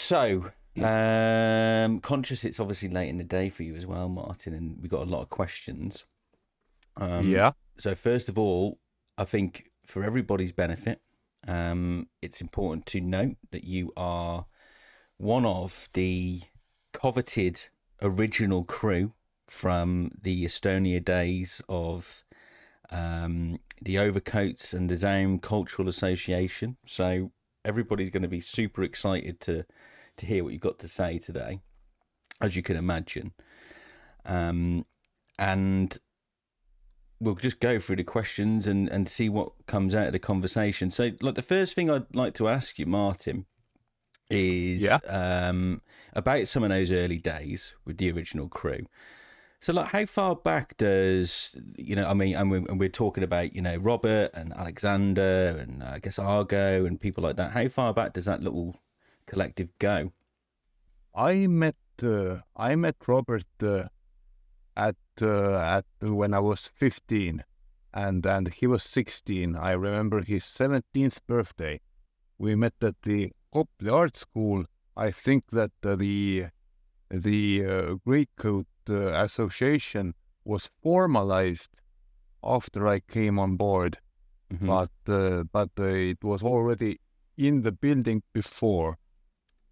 So, conscious it's obviously late in the day for you as well, Martin, and we got a lot of questions. Um, Yeah. so first of all, I think for everybody's benefit, it's important to note that you are one of the coveted original crew from the Estonia days of the Overcoats and the ZAUM Cultural Association. So everybody's going to be super excited to hear what you've got to say today, as you can imagine. And we'll just go through the questions and see what comes out of the conversation. So, like, the first thing I'd like to ask you, Martin, Yeah. is about some of those early days with the original crew. So, like, how far back does, I mean, and we're talking about, Robert and Alexander and I guess Argo and people like that. How far back does that little collective go? I met Robert at when I was 15, and he was 16. I remember his 17th birthday. We met at the Kopli Art School. I think that the Greek Code Association was formalized after I came on board, Hmm. but it was already in the building before.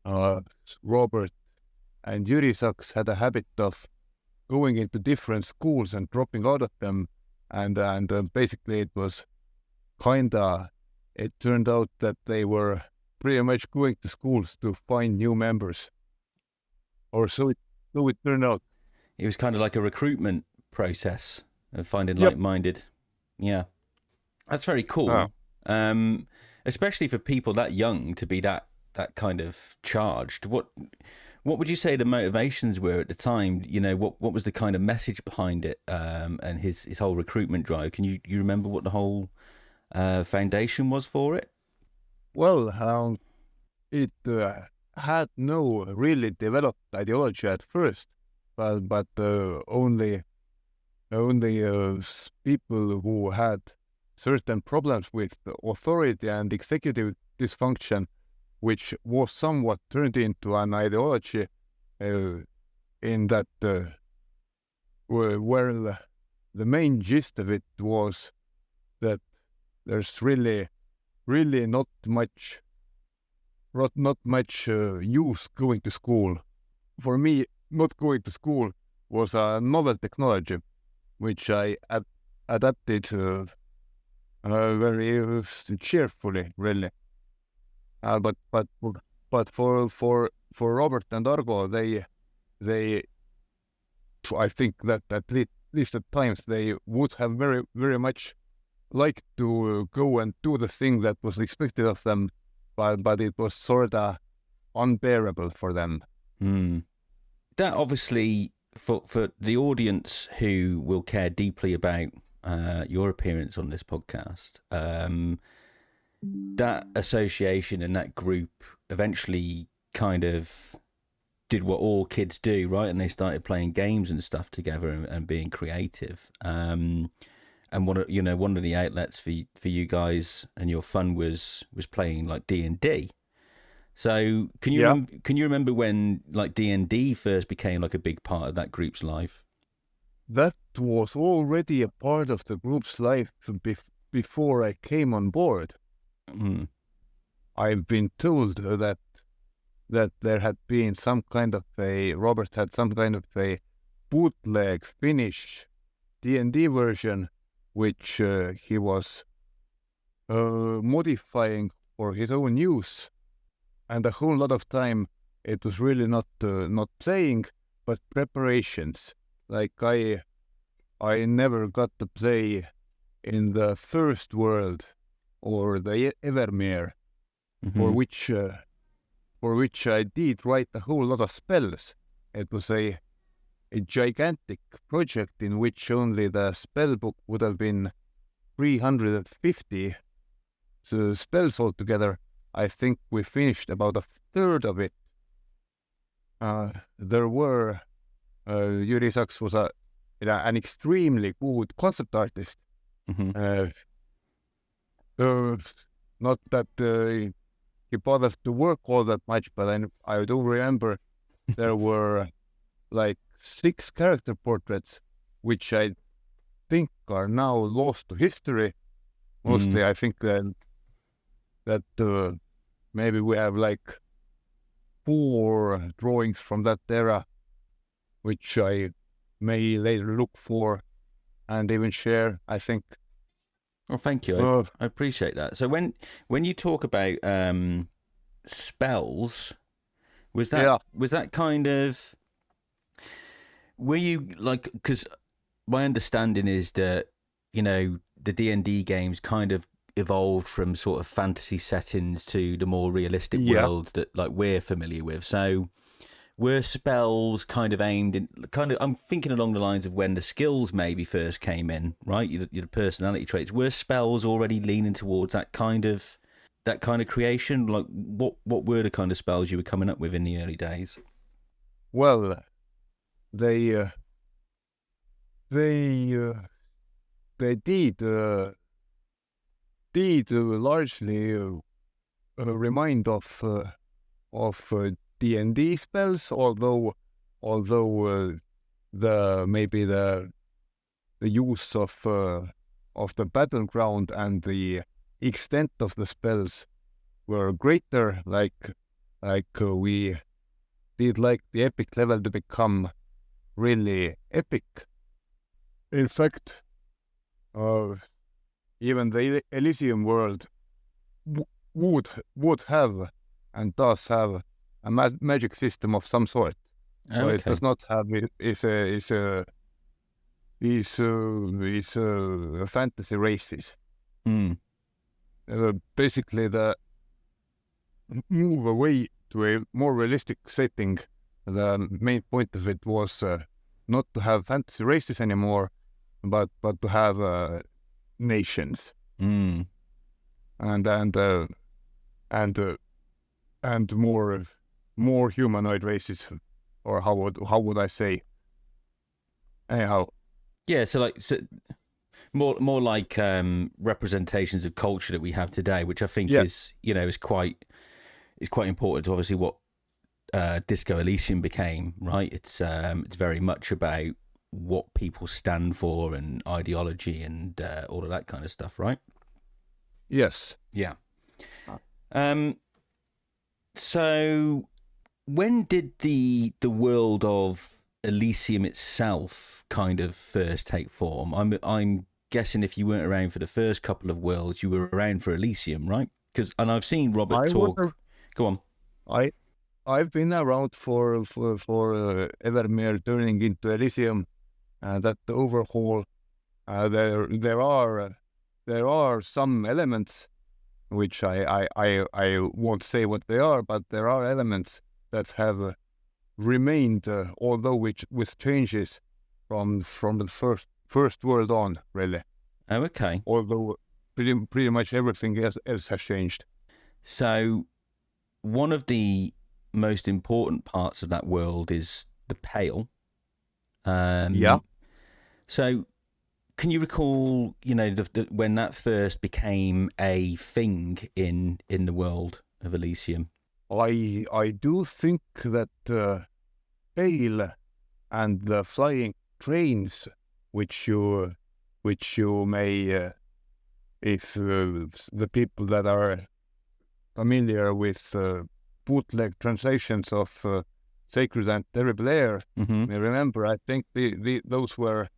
Uh, Robert and Yuri Saks had a habit of going into different schools and dropping out of them, and basically it turned out that they were pretty much going to schools to find new members, or so it turned out. It was kind of like a recruitment process of finding Yep. like-minded. Yeah, that's very Ah. cool. Especially for people that young to be that kind of charged. What would you say the motivations were at the time? What was the kind of message behind it, and his whole recruitment drive? Can you remember what the whole foundation was for it? Well, it had no really developed ideology at first, but only people who had certain problems with authority and executive dysfunction, which was somewhat turned into an ideology, uh, in that where the main gist of it was that there's really not much use going to school. For me, not going to school was a novel technology, which I adapted very cheerfully, really. But for Robert and Argo, they I think that at least at times they would have very very much liked to go and do the thing that was expected of them, but it was sort of unbearable for them. Hmm. That obviously for the audience who will care deeply about your appearance on this podcast, that association and that group eventually kind of did what all kids do, right? And they started playing games and stuff together and being creative. And one of the outlets for you guys and your fun was playing like D&D. So Yeah, can you remember when like D&D first became like a big part of that group's life? that was already a part of the group's life before I came on board. Mm. I've been told that there had been some kind of Robert had some kind of a bootleg Finnish D&D version, which he was modifying for his own use, and a whole lot of time it was really not playing, but preparations. Like I never got to play in the first world or the Evermere, for Hmm. which uh, for which I did write a whole lot of spells. It was a gigantic project in which only the spell book would have been 350 spells altogether. I think we finished about a third of it. There were Yuri Saks was an extremely good concept artist. Hmm. Uh, uh, not that he bothered to work all that much, but I do remember there were like 6 character portraits, which I think are now lost to history. Mostly, I think that maybe we have like 4 drawings from that era, which I may later look for and even share, I think. Well, thank you. I appreciate that. So when you talk about spells, was that kind of, were you like, because my understanding is that, you know, the D&D games kind of evolved from sort of fantasy settings to the more realistic worlds that like we're familiar with. So were spells kind of aimed in I'm thinking along the lines of when the skills maybe first came in, right? Your personality traits. Were spells already leaning towards that kind of creation? Like what were the kind of spells you were coming up with in the early days? Well, they did largely remind of D&D spells, although the use of the battleground and the extent of the spells were greater. Like we did like the epic level to become really epic. In fact, even the Elysium world would have and does have a magic system of some sort. Oh, okay. It does not have is fantasy races. Basically, the move away to a more realistic setting. The main point of it was not to have fantasy races anymore, but to have nations. And more humanoid races, or how would I say? Anyhow, yeah. So more like representations of culture that we have today, which I think is quite important to obviously what Disco Elysium became, right? It's very much about what people stand for and ideology and all of that kind of stuff, right? Yes. Yeah. So when did the world of Elysium itself kind of first take form? I'm guessing if you weren't around for the first couple of worlds, you were around for Elysium, right? And I've seen Robert talk. Go on. I've been around for Evermere turning into Elysium, and that overhaul. There are some elements which I won't say what they are, but there are elements that have remained, although with changes from the first world on, really. Oh, okay. Although pretty much everything else has changed. So one of the most important parts of that world is the Pale. So can you recall, when that first became a thing in the world of Elysium? I do think that Pale and the flying trains, which you may, if the people that are familiar with bootleg translations of Sacred and Terrible Air may remember, I think those were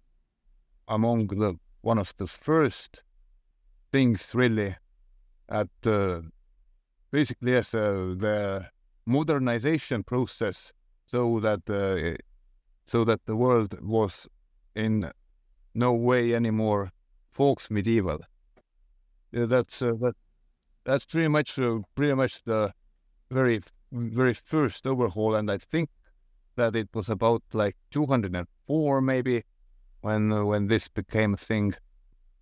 among one of the first things really at basically as the modernization process, so that the world was in no way anymore folks medieval. That's pretty much the very first overhaul, and I think that it was about like 204 maybe when this became a thing,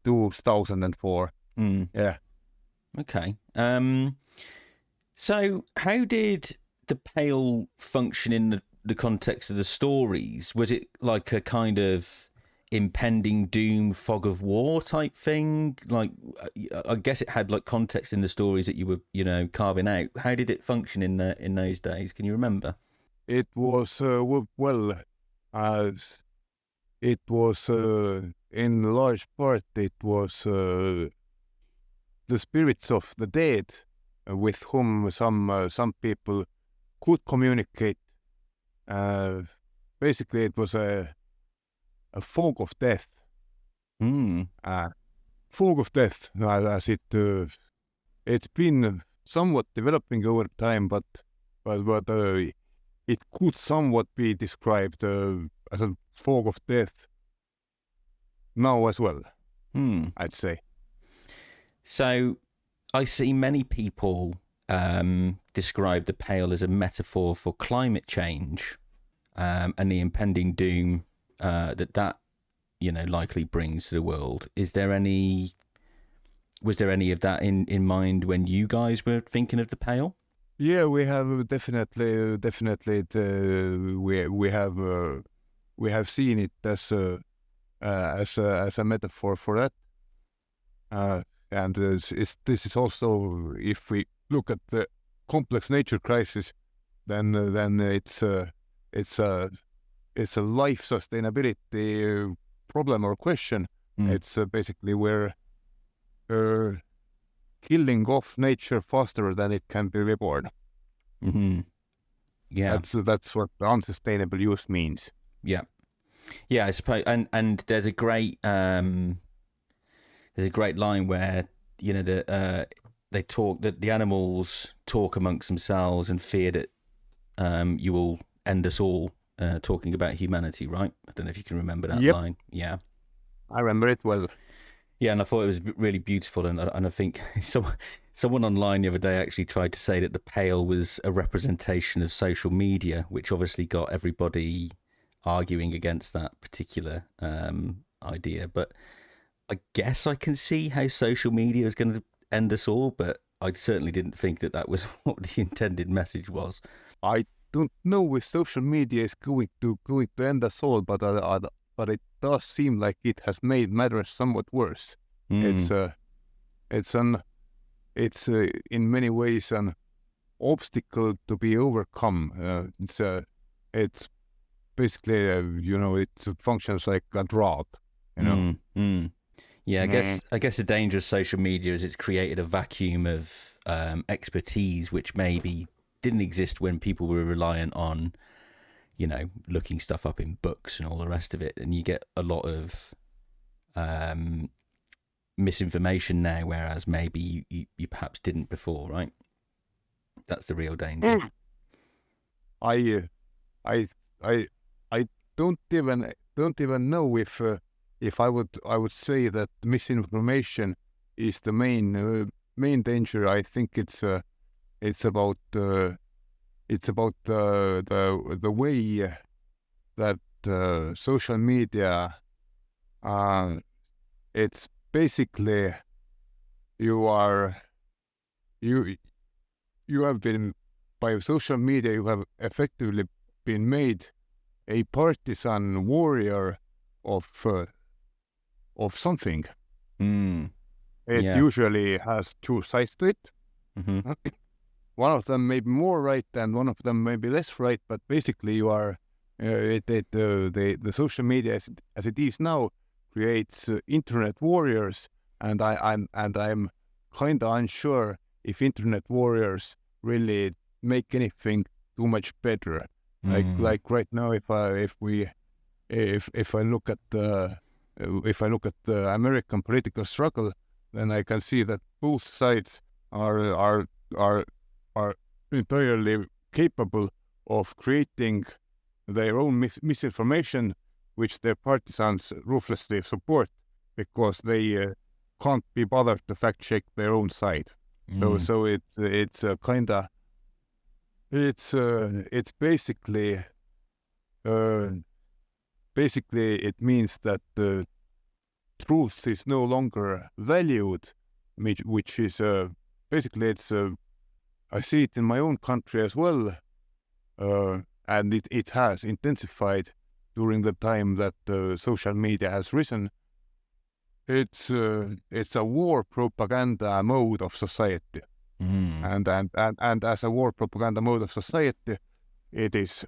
2004. Yeah. Okay. So how did the Pale function in the context of the stories? Was it like a kind of impending doom, fog of war type thing? Like, I guess it had like context in the stories that you were, carving out. How did it function in those days? Can you remember? It was as it was in large part it was the spirits of the dead with whom some people could communicate. Basically, it was a fog of death. Fog of death, as it's been somewhat developing over time, but it could somewhat be described as a fog of death now as well. I'd say. So, I see many people describe the Pale as a metaphor for climate change and the impending doom that likely brings to the world. Was there any of that in mind when you guys were thinking of the Pale? Yeah, we have definitely. We have seen it as a metaphor for that. And this is also, if we look at the complex nature crisis, then it's a life sustainability problem or question. It's basically where killing off nature faster than it can be reborn. Yeah, that's what unsustainable use means. Yeah, I suppose, and there's a great line where they talk, that the animals talk amongst themselves and fear that you will end us all, talking about humanity, right? I don't know if you can remember that line. Yeah, I remember it well. Yeah, and I thought it was really beautiful, and I think someone online the other day actually tried to say that the Pale was a representation of social media, which obviously got everybody arguing against that particular idea. But I guess I can see how social media is going to end us all, but I certainly didn't think that was what the intended message was. I don't know if social media is going to end us all, but it does seem like it has made matters somewhat worse. It's in many ways an obstacle to be overcome. It's basically it functions like a drug. Yeah, I guess the danger of social media is it's created a vacuum of expertise which maybe didn't exist when people were reliant on looking stuff up in books and all the rest of it, and you get a lot of misinformation now, whereas maybe you perhaps didn't before, right? That's the real danger. I don't even know if I would say that misinformation is the main danger. I think it's about the way that social media. It's basically you have been, by social media, you have effectively been made a partisan warrior of something. It usually has two sides to it. One of them may be more right and one of them may be less right, but basically you are the social media as it is now creates internet warriors, and I'm kind of unsure if internet warriors really make anything too much better. Like right now, if I look at the American political struggle, then I can see that both sides are entirely capable of creating their own misinformation, which their partisans ruthlessly support because they can't be bothered to fact check their own side. So it's basically it means that the truth is no longer valued, which is basically it's I see it in my own country as well, and it has intensified during the time that social media has risen. It's a war propaganda mode of society, and as a war propaganda mode of society, it is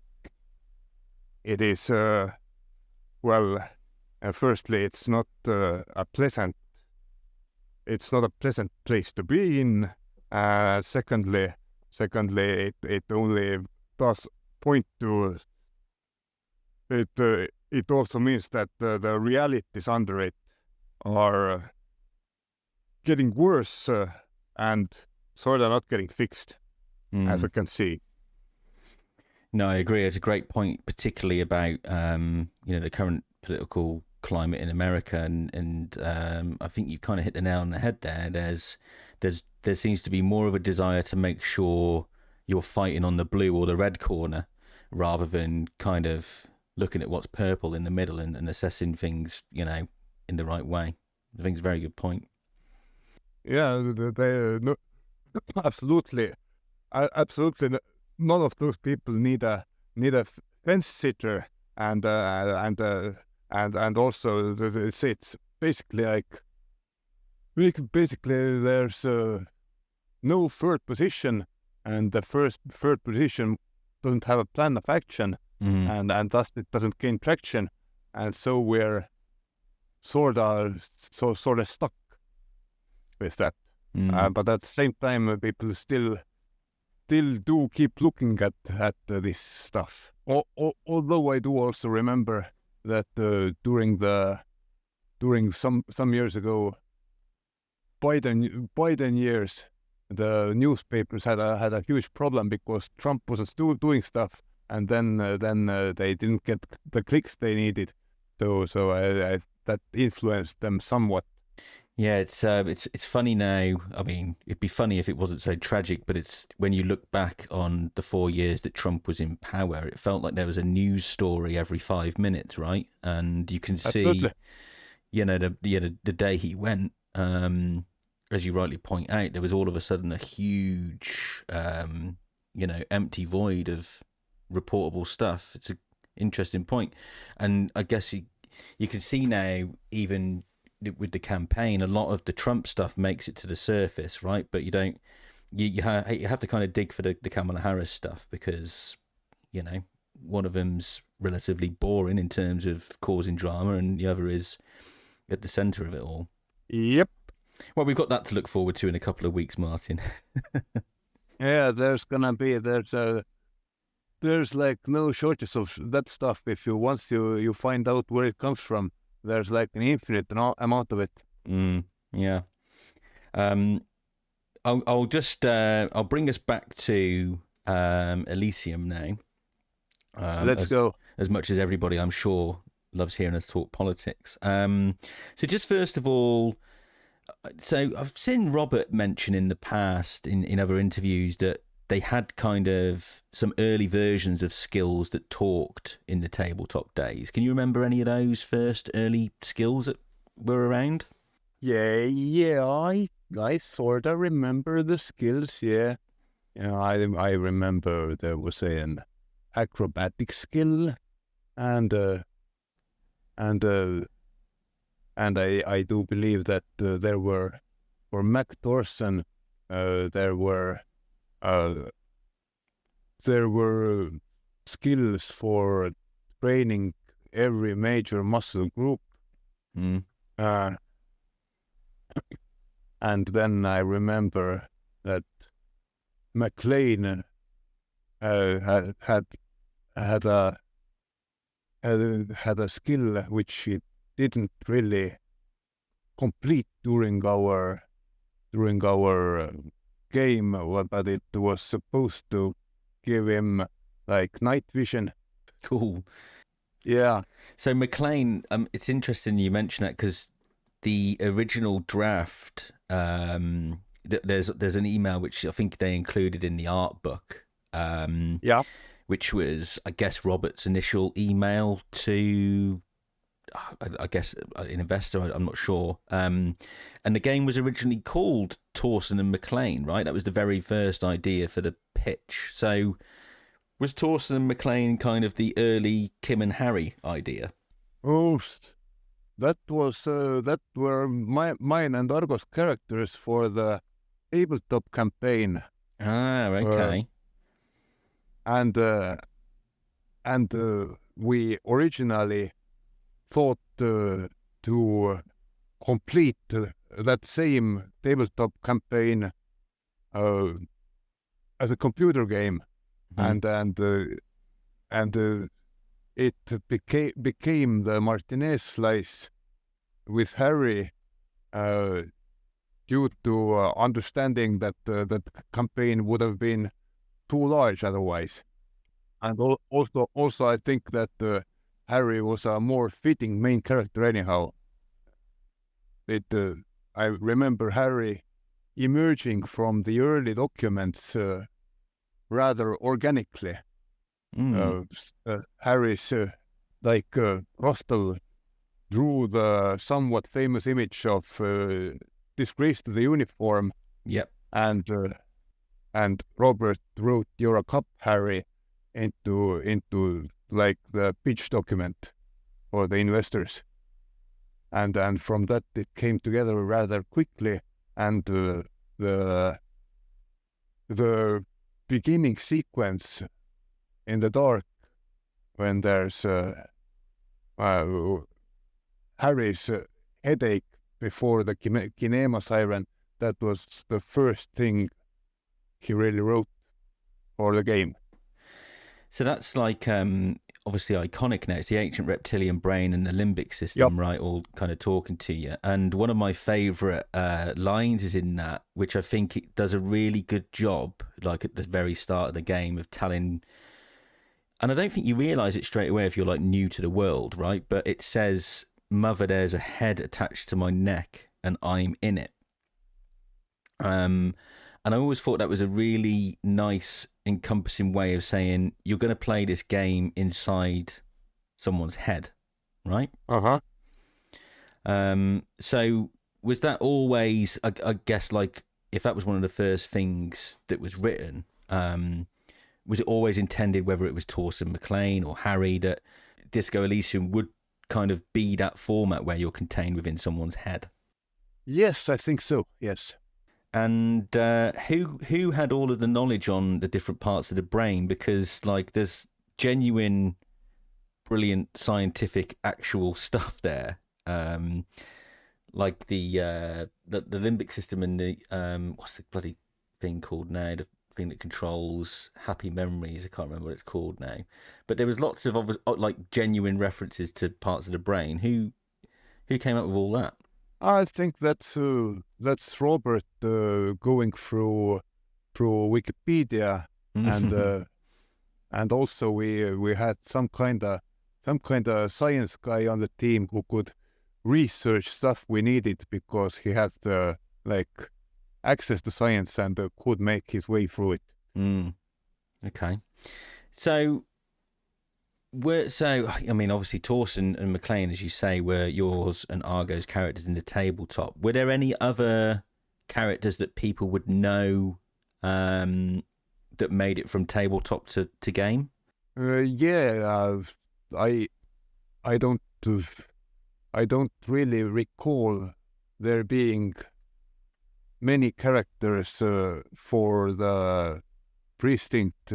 well. Firstly, it's not a pleasant place to be in. Secondly, it only does point to it. It also means that the realities under it are getting worse and sort of not getting fixed, as we can see. No, I agree. It's a great point, particularly about the current political climate in America, and I think you kind of hit the nail on the head there. There seems to be more of a desire to make sure you're fighting on the blue or the red corner, rather than kind of looking at what's purple in the middle and assessing things, in the right way. I think it's a very good point. Yeah, no, absolutely. Absolutely. None of those people need a fence sitter, and also it's basically like there's no third position, and the third position doesn't have a plan of action, and thus it doesn't gain traction, and so we're sort of stuck with that. But at the same time, people still do keep looking at this stuff. Although I do also remember that during some years ago, Biden years, the newspapers had a huge problem because Trump wasn't still doing stuff, and then they didn't get the clicks they needed. So I that influenced them somewhat. Yeah, it's funny now. I mean, it'd be funny if it wasn't so tragic, but it's when you look back on the 4 years that Trump was in power, it felt like there was a news story every 5 minutes, right? And you can see, the day he went, as you rightly point out, there was all of a sudden a huge, empty void of reportable stuff. It's an interesting point, and I guess you can see now, even with the campaign, a lot of the Trump stuff makes it to the surface, right? But you don't. You have to kind of dig for the Kamala Harris stuff, because one of them's relatively boring in terms of causing drama, and the other is at the center of it all. Yep. Well, we've got that to look forward to in a couple of weeks, Martin. Yeah, there's like no shortage of that stuff. If once you find out where it comes from, there's like an infinite amount of it. Yeah. I'll just I'll bring us back to Elysium now. Let's go. As much as everybody, I'm sure, loves hearing us talk politics. So just first of all, so I've seen Robert mention in the past in other interviews that they had kind of some early versions of skills that talked in the tabletop days. Can you remember any of those first early skills that were around? Yeah, I sort of remember the skills. Yeah, I remember there was an acrobatic skill, and I do believe that there were, for Mac Thorson, there were skills for training every major muscle group. And then I remember that McLean had a skill which he didn't really complete during our game, but it was supposed to give him like night vision. Cool. Yeah. So McLean, it's interesting you mention that, because the original draft, there's an email which I think they included in the art book, which was, I guess, Robert's initial email to, I guess, an investor. I'm not sure. And the game was originally called Thorson and McLean, right? That was the very first idea for the pitch. So Was Torsten and McLean kind of the early Kim and Harry idea? Oh, that were mine and Argo's characters for the tabletop campaign. Ah, okay. And we originally thought to complete that same tabletop campaign as a computer game, Mm-hmm. and it became the Martinez slice with Harry due to understanding that that campaign would have been too large otherwise, and also I think that Harry was a more fitting main character anyhow. I remember Harry emerging from the early documents rather organically. Harry's Rostel drew the somewhat famous image of disgrace to the uniform. Yep. And Robert wrote "You're a cop, Harry" into like the pitch document for the investors, and from that it came together rather quickly, and the beginning sequence in the dark when there's Harry's headache before the kinema siren, that was the first thing he really wrote for the game. So that's like obviously iconic now. It's the ancient reptilian brain and the limbic system, right? All kind of talking to you. And one of my favourite lines is in that, which I think it does a really good job, like at the very start of the game, of telling. And I don't think you realise it straight away if you're like new to the world, right? But it says, "Mother, there's a head attached to my neck, and I'm in it." And I always thought that was a really nice, encompassing way of saying you're going to play this game inside someone's head, right? So was that always, I guess, like if that was one of the first things that was written, was it always intended, whether it was Torsten McLean or Harry, that Disco Elysium would kind of be that format where you're contained within someone's head? Yes, I think so, yes. And who had all of the knowledge on the different parts of the brain? Because like there's genuine, brilliant scientific actual stuff there. Like the limbic system and the what's the bloody thing called now? The thing that controls happy memories. I can't remember what it's called now. But there was lots of like genuine references to parts of the brain. Who came up with all that? I think that's Robert going through Wikipedia, and also we had some kind of science guy on the team who could research stuff we needed because he had like access to science and could make his way through it. Okay, so I mean, obviously Torsten and McLean, as you say, were yours and Argo's characters in the tabletop. Were there any other characters that people would know that made it from tabletop to game? I don't really recall there being many characters for the Precinct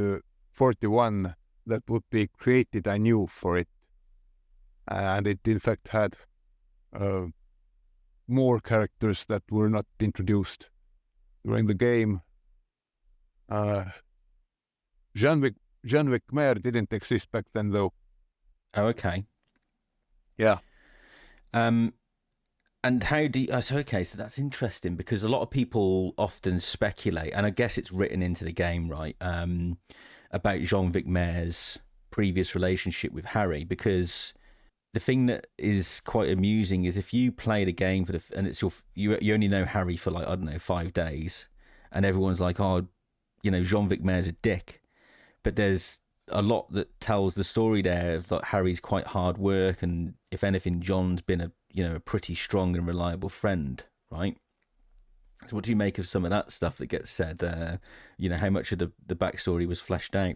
41 that would be created anew for it, and it in fact had more characters that were not introduced during the game. Jean-Luc Maire didn't exist back then, though. Oh, okay. Yeah. And how do you, so that's interesting because a lot of people often speculate, and I guess it's written into the game, right? About Jean-Luc Maire's previous relationship with Harry, because the thing that is quite amusing is if you play the game and it's you only know Harry for like, I don't know, 5 days, and everyone's like, oh, you know, Jean-Luc Maire's a dick, but there's a lot that tells the story there of that Harry's quite hard work, and if anything, John's been a pretty strong and reliable friend, right? So what do you make of some of that stuff that gets said? How much of the backstory was fleshed out?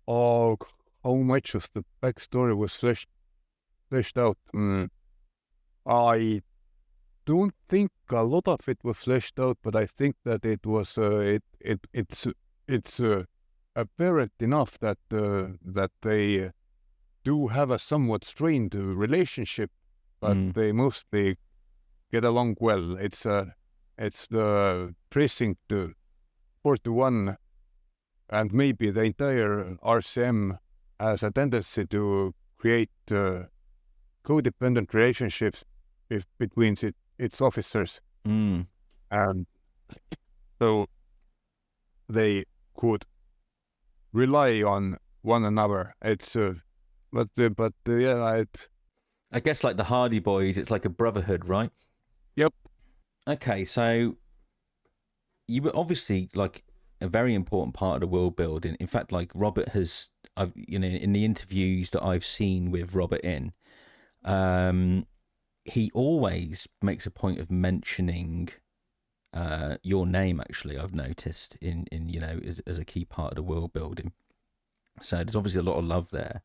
Oh, how much of the backstory was fleshed out? I don't think a lot of it was fleshed out, but I think that it was it's apparent enough that that they do have a somewhat strained relationship, but they mostly get along well. It's the precinct 41 and maybe the entire RCM has a tendency to create codependent relationships between its officers, and so they could rely on one another. It's but yeah, I guess like the Hardy Boys, it's like a brotherhood, right? Yep. Okay, so you were obviously like a very important part of the world building. In fact, like Robert has, in the interviews that I've seen with Robert he always makes a point of mentioning your name. Actually, I've noticed in as a key part of the world building. So there's obviously a lot of love there.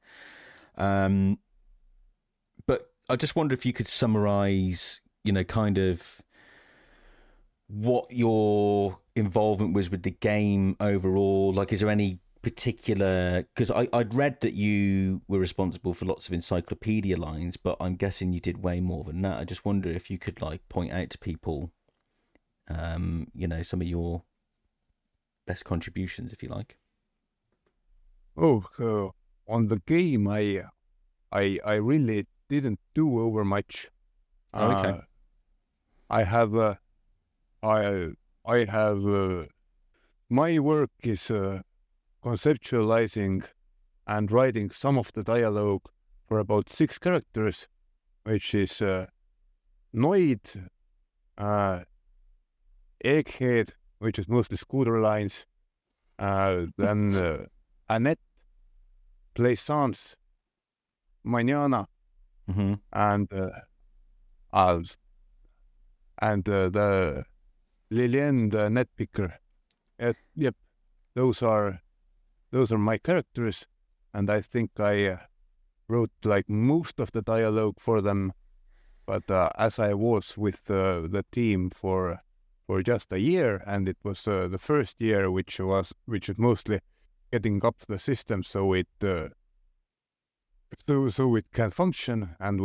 But I just wonder if you could summarize, kind of what your involvement was with the game overall. Like, is there any particular, because I'd read that you were responsible for lots of encyclopedia lines, but I'm guessing you did way more than that. I just wonder if you could like point out to people, some of your best contributions, if you like. On the game, I really didn't do over much. Okay. I have I have my work is conceptualizing and writing some of the dialogue for about 6 characters, which is Noid, Egghead, which is mostly scooter lines, then Annette, Plaisance, Mañana, and the Lillian, the net picker. Yep, those are my characters, and I think I wrote like most of the dialogue for them. But as I was with the team for just a year, and it was the first year which was mostly getting up the system so it so it can function, and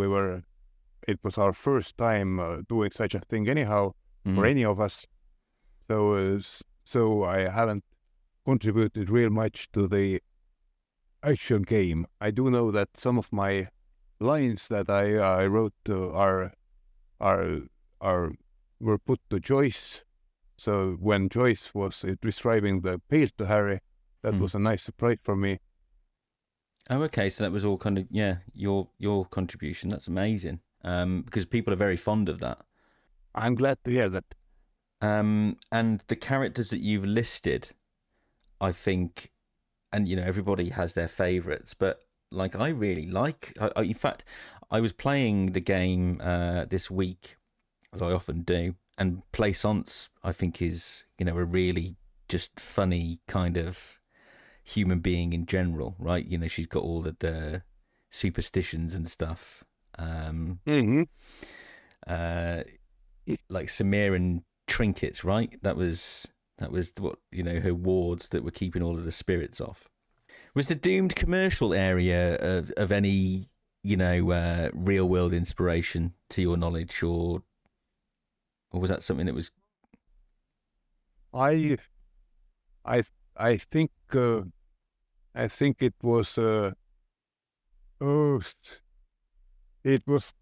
it was our first time doing such a thing anyhow for any of us. So I haven't contributed real much to the actual game. I do know that some of my lines that I wrote were put to Joyce. So when Joyce was describing the pale to Harry, that was a nice surprise for me. Oh, okay. So that was all kind of your contribution. That's amazing. Because people are very fond of that. I'm glad to hear that. And the characters that you've listed, I think, and everybody has their favorites, but like I really like. In fact, I was playing the game this week, as I often do, and Plaisance I think is a really just funny kind of human being in general, right? She's got all of the superstitions and stuff. Like Sumerian trinkets, right? That was what her wards that were keeping all of the spirits off. Was the Doomed commercial area of any real world inspiration to your knowledge, or was that something that was? I think it was it was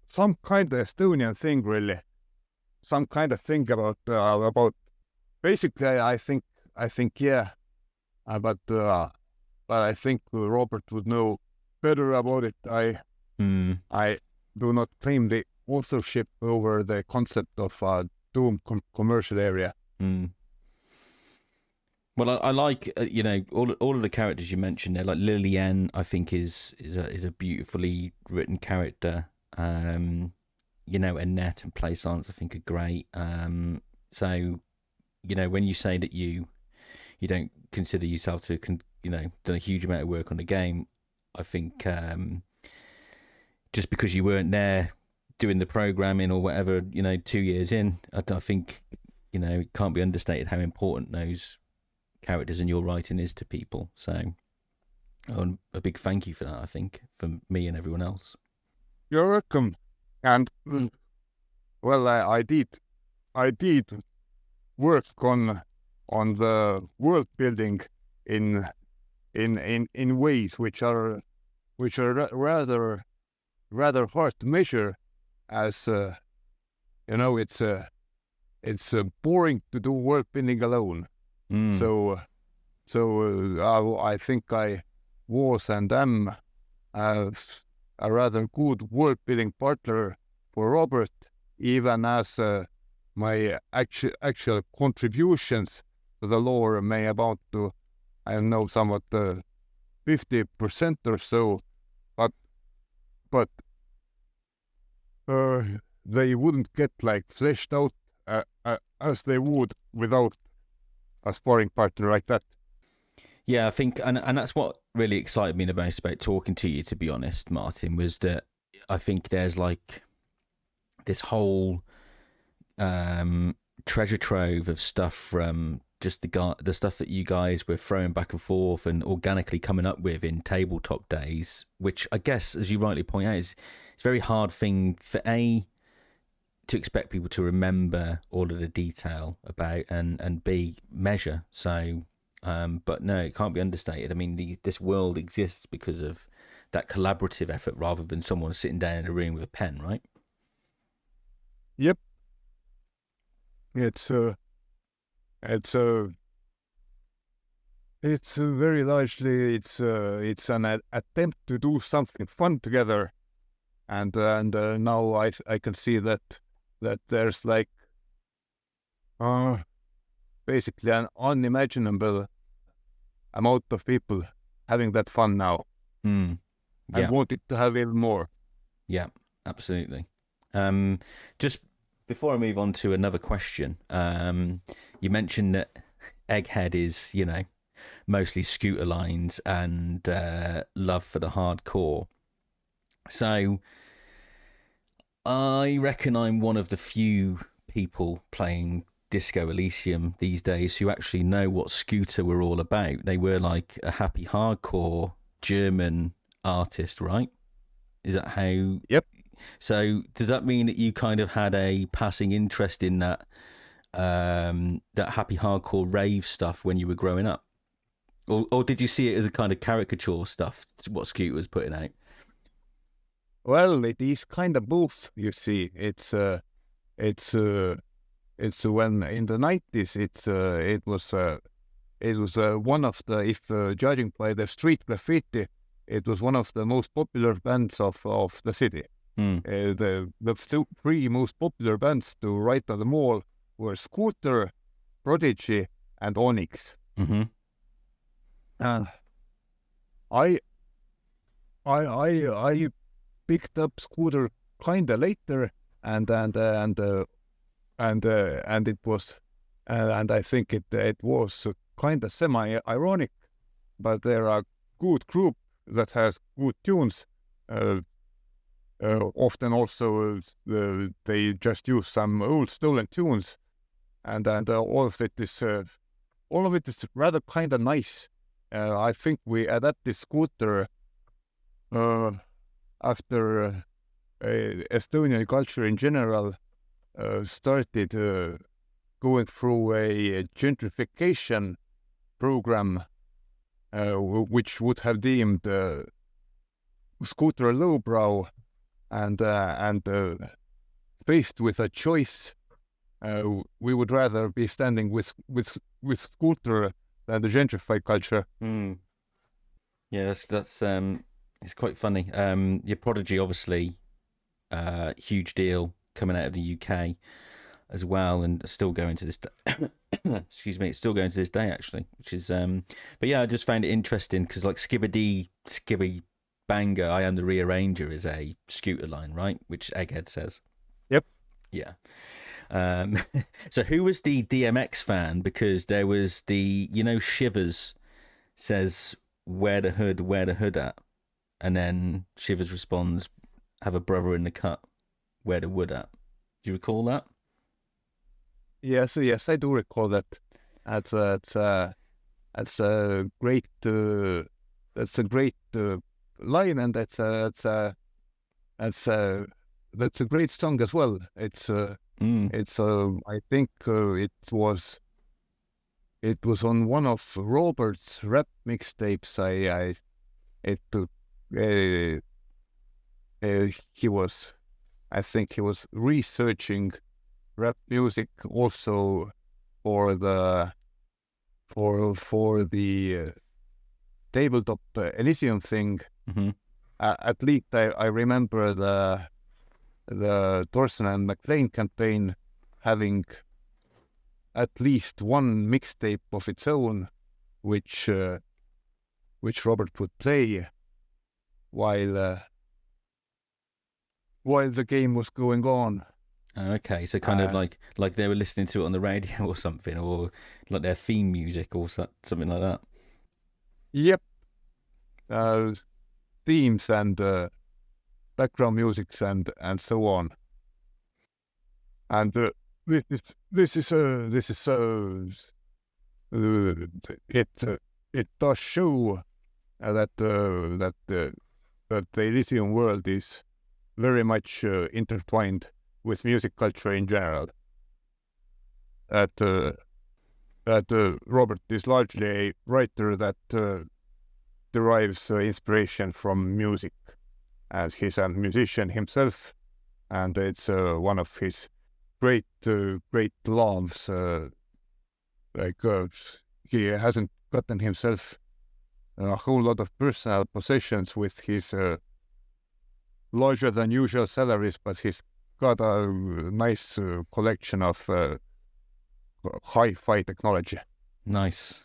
some kind of Estonian thing, really. Some kind of thing about basically. I think yeah, but I think Robert would know better about it. I do not claim the authorship over the concept of Doom commercial area. Well, I like all of the characters you mentioned there. Like Lillian, I think is a beautifully written character. Annette and Plaisance I think are great. So when you say that you don't consider yourself to done a huge amount of work on the game. I think just because you weren't there doing the programming or whatever, 2 years in, I think, it can't be understated how important those characters in your writing is to people. So a big thank you for that, I think, from me and everyone else. You're welcome. And well, I did work on the world building in ways which are rather hard to measure, as it's boring to do world building alone. So I think I was and am a rather good world building partner for Robert, even as my actual contributions to the lore may amount to, I don't know, somewhat 50% or so, but they wouldn't get fleshed out as they would without a sparring partner like that. Yeah, I think, and that's what really excited me the most about talking to you, to be honest, Martin, was that I think there's this whole treasure trove of stuff from just the stuff that you guys were throwing back and forth and organically coming up with in tabletop days, which I guess, as you rightly point out, it's a very hard thing for to expect people to remember all of the detail about and B, measure. So but no, it can't be understated. I mean, this world exists because of that collaborative effort rather than someone sitting down in a room with a pen, right? Yep. It's very largely it's an attempt to do something fun together, and now I can see that there's basically an unimaginable amount of people having that fun now. Yeah. I want it to have even more. Yeah, absolutely. Just before I move on to another question, you mentioned that Egghead is, mostly scooter lines and love for the hardcore. So I reckon I'm one of the few people playing Disco Elysium these days who actually know what Scooter were all about. They were like a happy hardcore German artist, right? Is that how? Yep. So does that mean that you kind of had a passing interest in that happy hardcore rave stuff when you were growing up? Or did you see it as a kind of caricature stuff, what Scooter was putting out? Well, it is kind of both, you see. It's when in the 90s it was one of the, if judging by the street graffiti, it was one of the most popular bands of the city. The three most popular bands to write on the mall were Scooter, Prodigy, and Onyx. Mm-hmm. I picked up Scooter kinda later, and it was, and I think it was kinda semi-ironic, but they're a good group that has good tunes. Often also they just use some old stolen tunes, and all of it is rather kinda nice. I think we adapted Scooter after Estonian culture in general started going through a gentrification program, which would have deemed Scooter lowbrow, and faced with a choice, we would rather be standing with Scooter than the gentrified culture. Yeah, that's it's quite funny. Your Prodigy, obviously, huge deal coming out of the UK as well, and still going to this excuse me, it's still going to this day actually, which is but yeah, I just found it interesting because like Skibby Banger, I Am the Rearranger is a Scooter line, right, which Egghead says. Yep. Yeah. So who was the DMX fan? Because there was the Shivers says, where the hood at? And then Shivers responds, have a brother in the cut, where the wood at? Do you recall that? Yes, I do recall that. That's a great line, and that's a great song as well. I think it was on one of Robert's rap mixtapes. I think he was researching rap music also for the tabletop Elysium thing. Mm-hmm. At least I remember the Thorson and McLean campaign having at least one mixtape of its own, which Robert would play while the game was going on. Okay, so kind of like they were listening to it on the radio or something, or like their theme music or something like that. Yep. Themes and background musics and so on. And this is it does show that the Elysium world is very much intertwined with music culture in general. That Robert is largely a writer that derives inspiration from music, as he's a musician himself, and it's one of his great loves. He hasn't gotten himself a whole lot of personal possessions with his larger than usual salaries, but he's got a nice collection of hi-fi technology. Nice.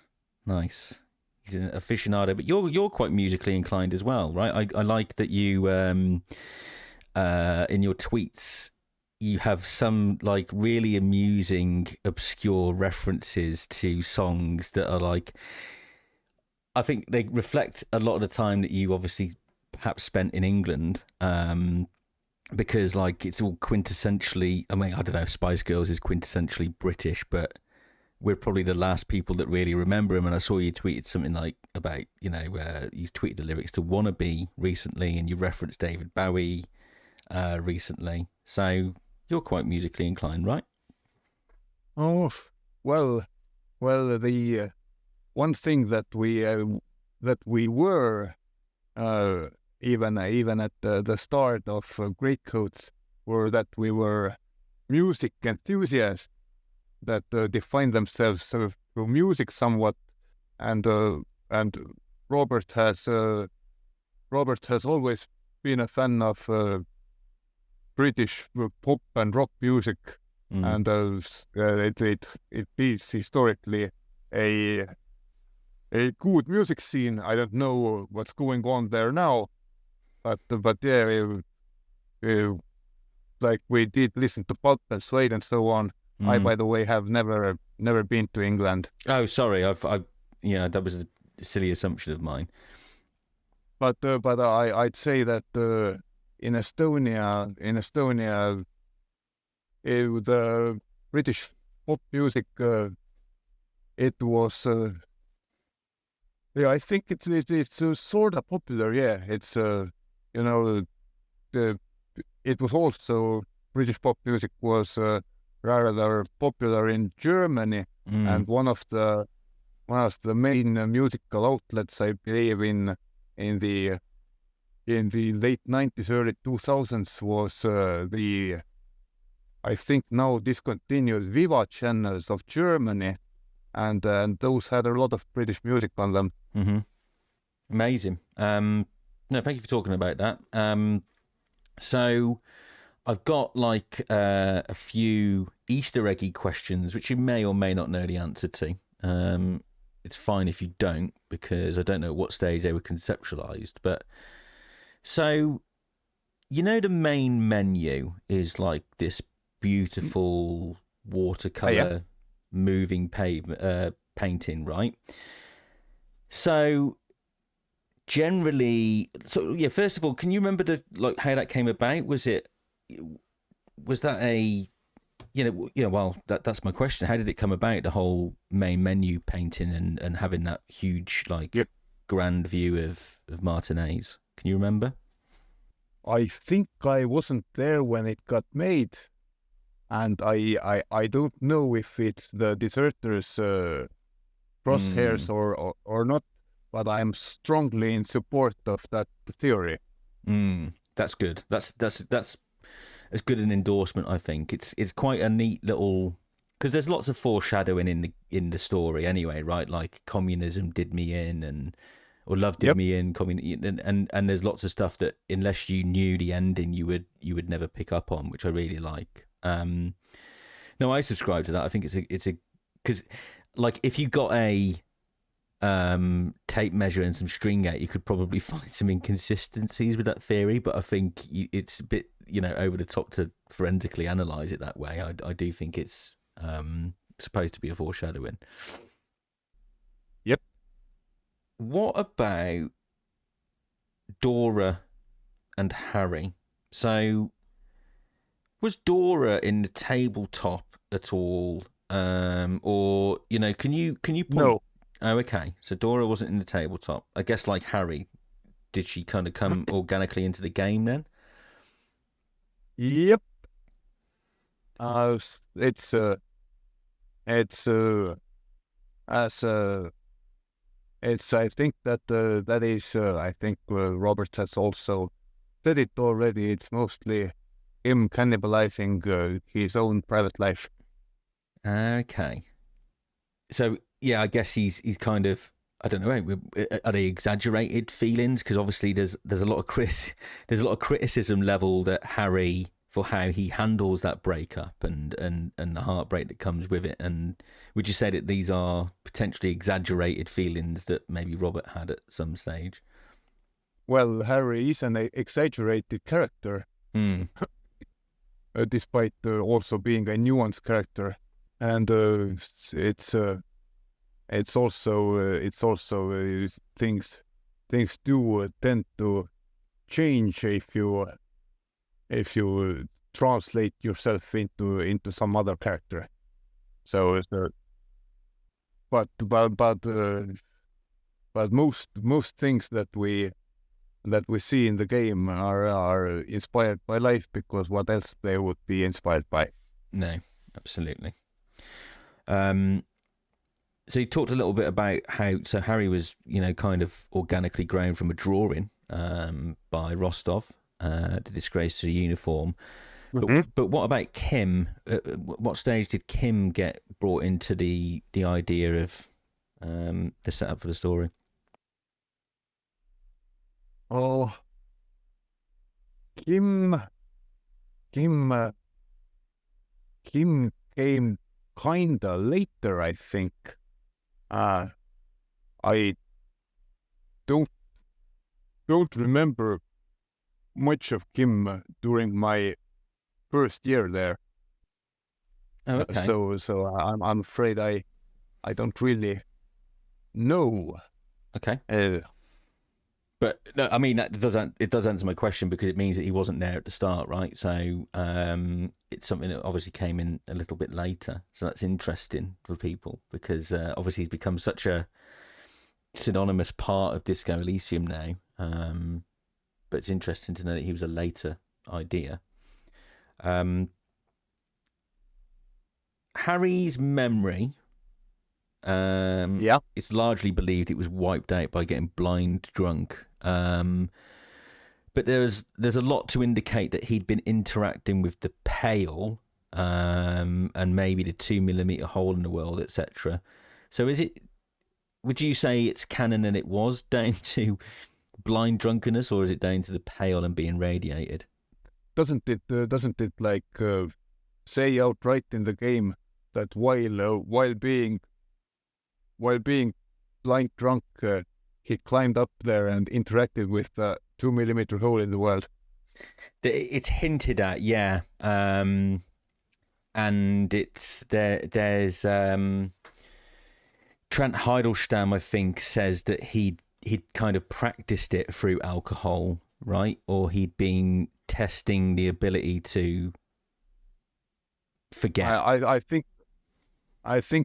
He's an aficionado, but you're quite musically inclined as well, right? I like that you in your tweets you have some like really amusing obscure references to songs that are like, I think they reflect a lot of the time that you obviously perhaps spent in England, because like it's all quintessentially, I mean, I don't know if Spice Girls is quintessentially British, but we're probably the last people that really remember him. And I saw you tweeted something like about, you tweeted the lyrics to Wannabe recently, and you referenced David Bowie recently. So you're quite musically inclined, right? Oh, well, the one thing that we were even at the start of Greatcoats were that we were music enthusiasts that define themselves through music somewhat, and Robert has always been a fan of British pop and rock music, and it is historically a good music scene. I don't know what's going on there now, but yeah, like we did listen to Pulp and Slade and so on. I, by the way, have never been to England. Oh, sorry, that was a silly assumption of mine. But I'd say that in Estonia, the British pop music, it was, I think it's sort of popular. Yeah, it's it was also, British pop music was rather popular in Germany, and one of the main musical outlets, I believe, in the late 90s, early 2000s was the, I think now discontinued, Viva channels of Germany, and those had a lot of British music on them. Mm-hmm. Amazing. No, thank you for talking about that. So I've got like a few Easter eggy questions, which you may or may not know the answer to. It's fine if you don't, because I don't know at what stage they were conceptualized. But so, the main menu is like this beautiful watercolor moving painting, right? So generally, so yeah. First of all, can you remember how that came about? Was that a well, that's my question. How did it come about? The whole main menu painting and having that huge Yep. grand view of Martinez. Can you remember? I think I wasn't there when it got made, and I don't know if it's the deserters' crosshairs or not, but I'm strongly in support of that theory. That's good. That's as good an endorsement, I think. It's quite a neat little, because there's lots of foreshadowing in the story anyway, right? Like communism did me in, or love did Yep. me in, and there's lots of stuff that unless you knew the ending, you would never pick up on, which I really like. No, I subscribe to that. I think it's a because like if you got a tape measure and some string out, you could probably find some inconsistencies with that theory, but I think it's a bit over the top to forensically analyze it that way. I do think it's supposed to be a foreshadowing. Yep. What about Dora and Harry? So was Dora in the tabletop at all, or can you point? No. Oh, okay. So Dora wasn't in the tabletop. I guess like Harry, did she kind of come organically into the game then? Yep. It's as it's I think that that is I think Robert has also said it already. It's mostly him cannibalizing his own private life. Okay. So yeah, I guess he's kind of, I don't know. Are they exaggerated feelings? Because obviously there's a lot of criticism leveled at Harry for how he handles that breakup and the heartbreak that comes with it. And would you say that these are potentially exaggerated feelings that maybe Robert had at some stage? Well, Harry is an exaggerated character, despite also being a nuanced character, and it's also things do tend to change if you translate yourself into some other character. So, but most things that we see in the game are inspired by life, because what else they would be inspired by? No, absolutely. So you talked a little bit about how Harry was, kind of organically grown from a drawing by Rostov, the disgrace to the uniform. But what about Kim? What stage did Kim get brought into the idea of the setup for the story? Oh, Kim Kim came kinda later, I think. I don't remember much of Kim during my first year there. Oh, okay. So I'm afraid I don't really know. Okay. But no, I mean it does answer my question, because it means that he wasn't there at the start, right? So it's something that obviously came in a little bit later. So that's interesting for people, because obviously he's become such a synonymous part of Disco Elysium now. But it's interesting to know that he was a later idea. Harry's memory, Yeah. it's largely believed it was wiped out by getting blind drunk. But there's a lot to indicate that he'd been interacting with the Pale, and maybe the 2mm hole in the world, etc. So would you say it's canon and it was down to blind drunkenness, or is it down to the Pale and being radiated? Doesn't it like say outright in the game that while being blind drunk, he climbed up there and interacted with the 2mm hole in the world? It's hinted at, yeah. And it's there's Trent Heidelstam, I think, says that he'd kind of practiced it through alcohol, right? Or he'd been testing the ability to forget. I think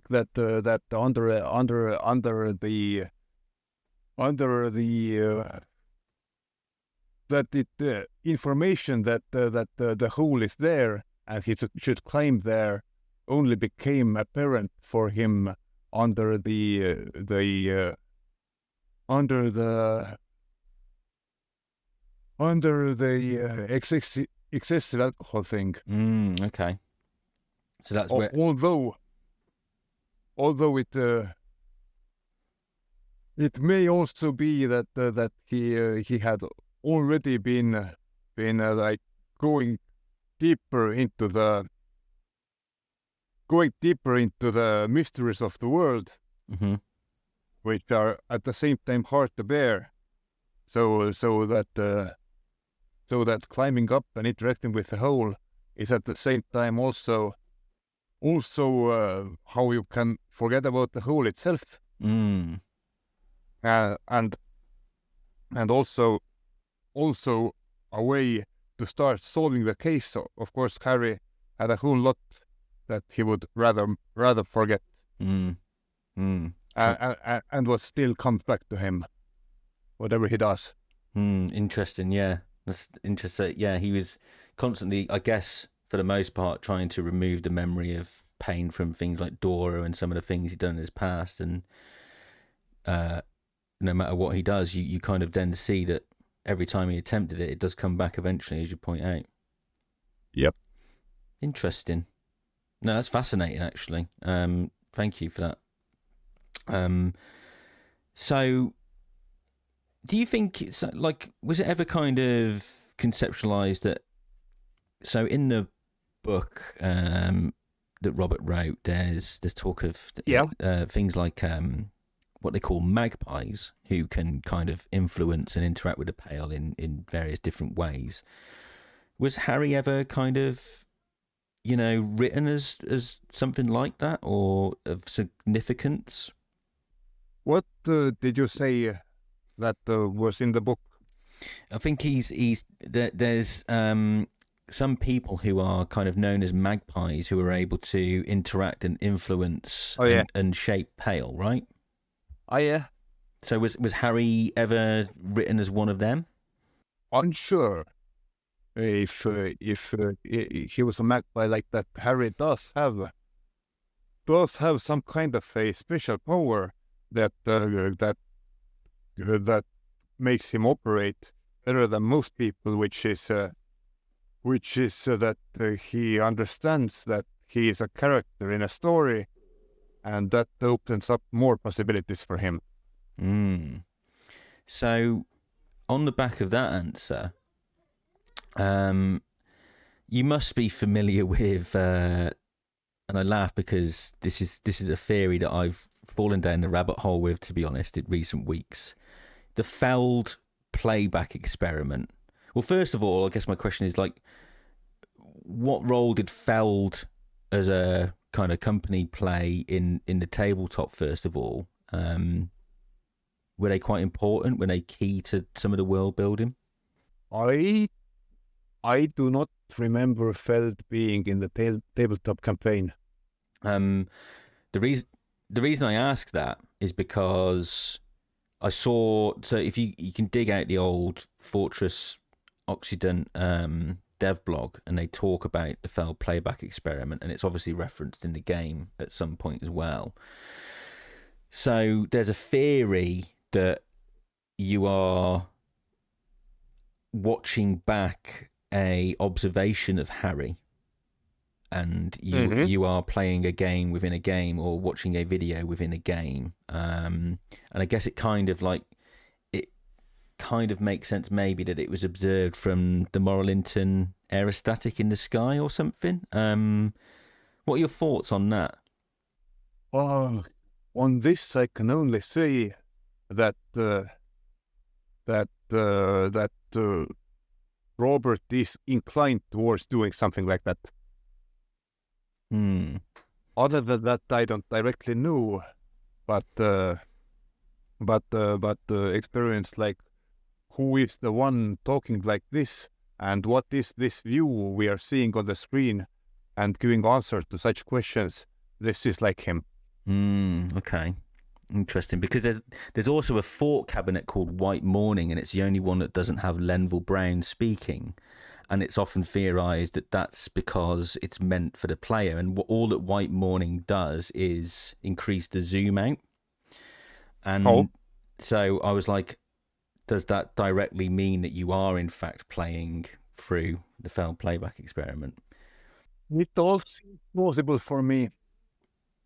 that that under the that it information that the hole is there and he should climb there only became apparent for him under the excessive alcohol thing. Okay. So that's where. Although it may also be that that he had already been like going deeper into the mysteries of the world, which are at the same time hard to bear. So that climbing up and interacting with the hole is at the same time also how you can forget about the hole itself. And also a way to start solving the case. So of course Harry had a whole lot that he would rather forget, and what still comes back to him, whatever he does. Interesting. Yeah, that's interesting. Yeah, he was constantly, I guess, for the most part, trying to remove the memory of pain from things like Dora and some of the things he'd done in his past, and no matter what he does, you kind of then see that every time he attempted it, it does come back eventually, as you point out. Yep. Interesting. No, that's fascinating, actually. Thank you for that. So, do you think it's like, was it ever kind of conceptualized that? So, in the book that Robert wrote, there's talk of things like what they call magpies, who can kind of influence and interact with the Pale in various different ways. Was Harry ever kind of, written as something like that, or of significance? What did you say that was in the book? I think there's some people who are kind of known as magpies who are able to interact and influence and shape Pale, right? Oh yeah. So was Harry ever written as one of them? Unsure if he was a magpie like that. Harry does have some kind of a special power that makes him operate better than most people, which is that he understands that he is a character in a story, and that opens up more possibilities for him. So, on the back of that answer, you must be familiar with, and I laugh because this is a theory that I've fallen down the rabbit hole with, to be honest, in recent weeks. The Feld playback experiment. Well, first of all, I guess my question is like, what role did Feld as a kind of company play in the tabletop? First of all, were they quite important? Were they key to some of the world building? I do not remember Feld being in the tabletop campaign. The reason I ask that is because I saw, so if you can dig out the old Fortress Occident dev blog, and they talk about the Feld playback experiment, and it's obviously referenced in the game at some point as well. So there's a theory that you are watching back a observation of Harry, and you are playing a game within a game, or watching a video within a game, and I guess it kind of makes sense maybe that it was observed from the Morrolinton aerostatic in the sky or something. What are your thoughts on that? On this, I can only say that Robert is inclined towards doing something like that. Other than that, I don't directly know but experience like who is the one talking like this, and what is this view we are seeing on the screen, and giving answers to such questions. This is like him. Okay. Interesting, because there's also a fort cabinet called White Morning, and it's the only one that doesn't have Lenville Brown speaking, and it's often theorized that that's because it's meant for the player, and all that White Morning does is increase the zoom out. And so I was like, does that directly mean that you are in fact playing through the failed playback experiment? It all seems plausible for me.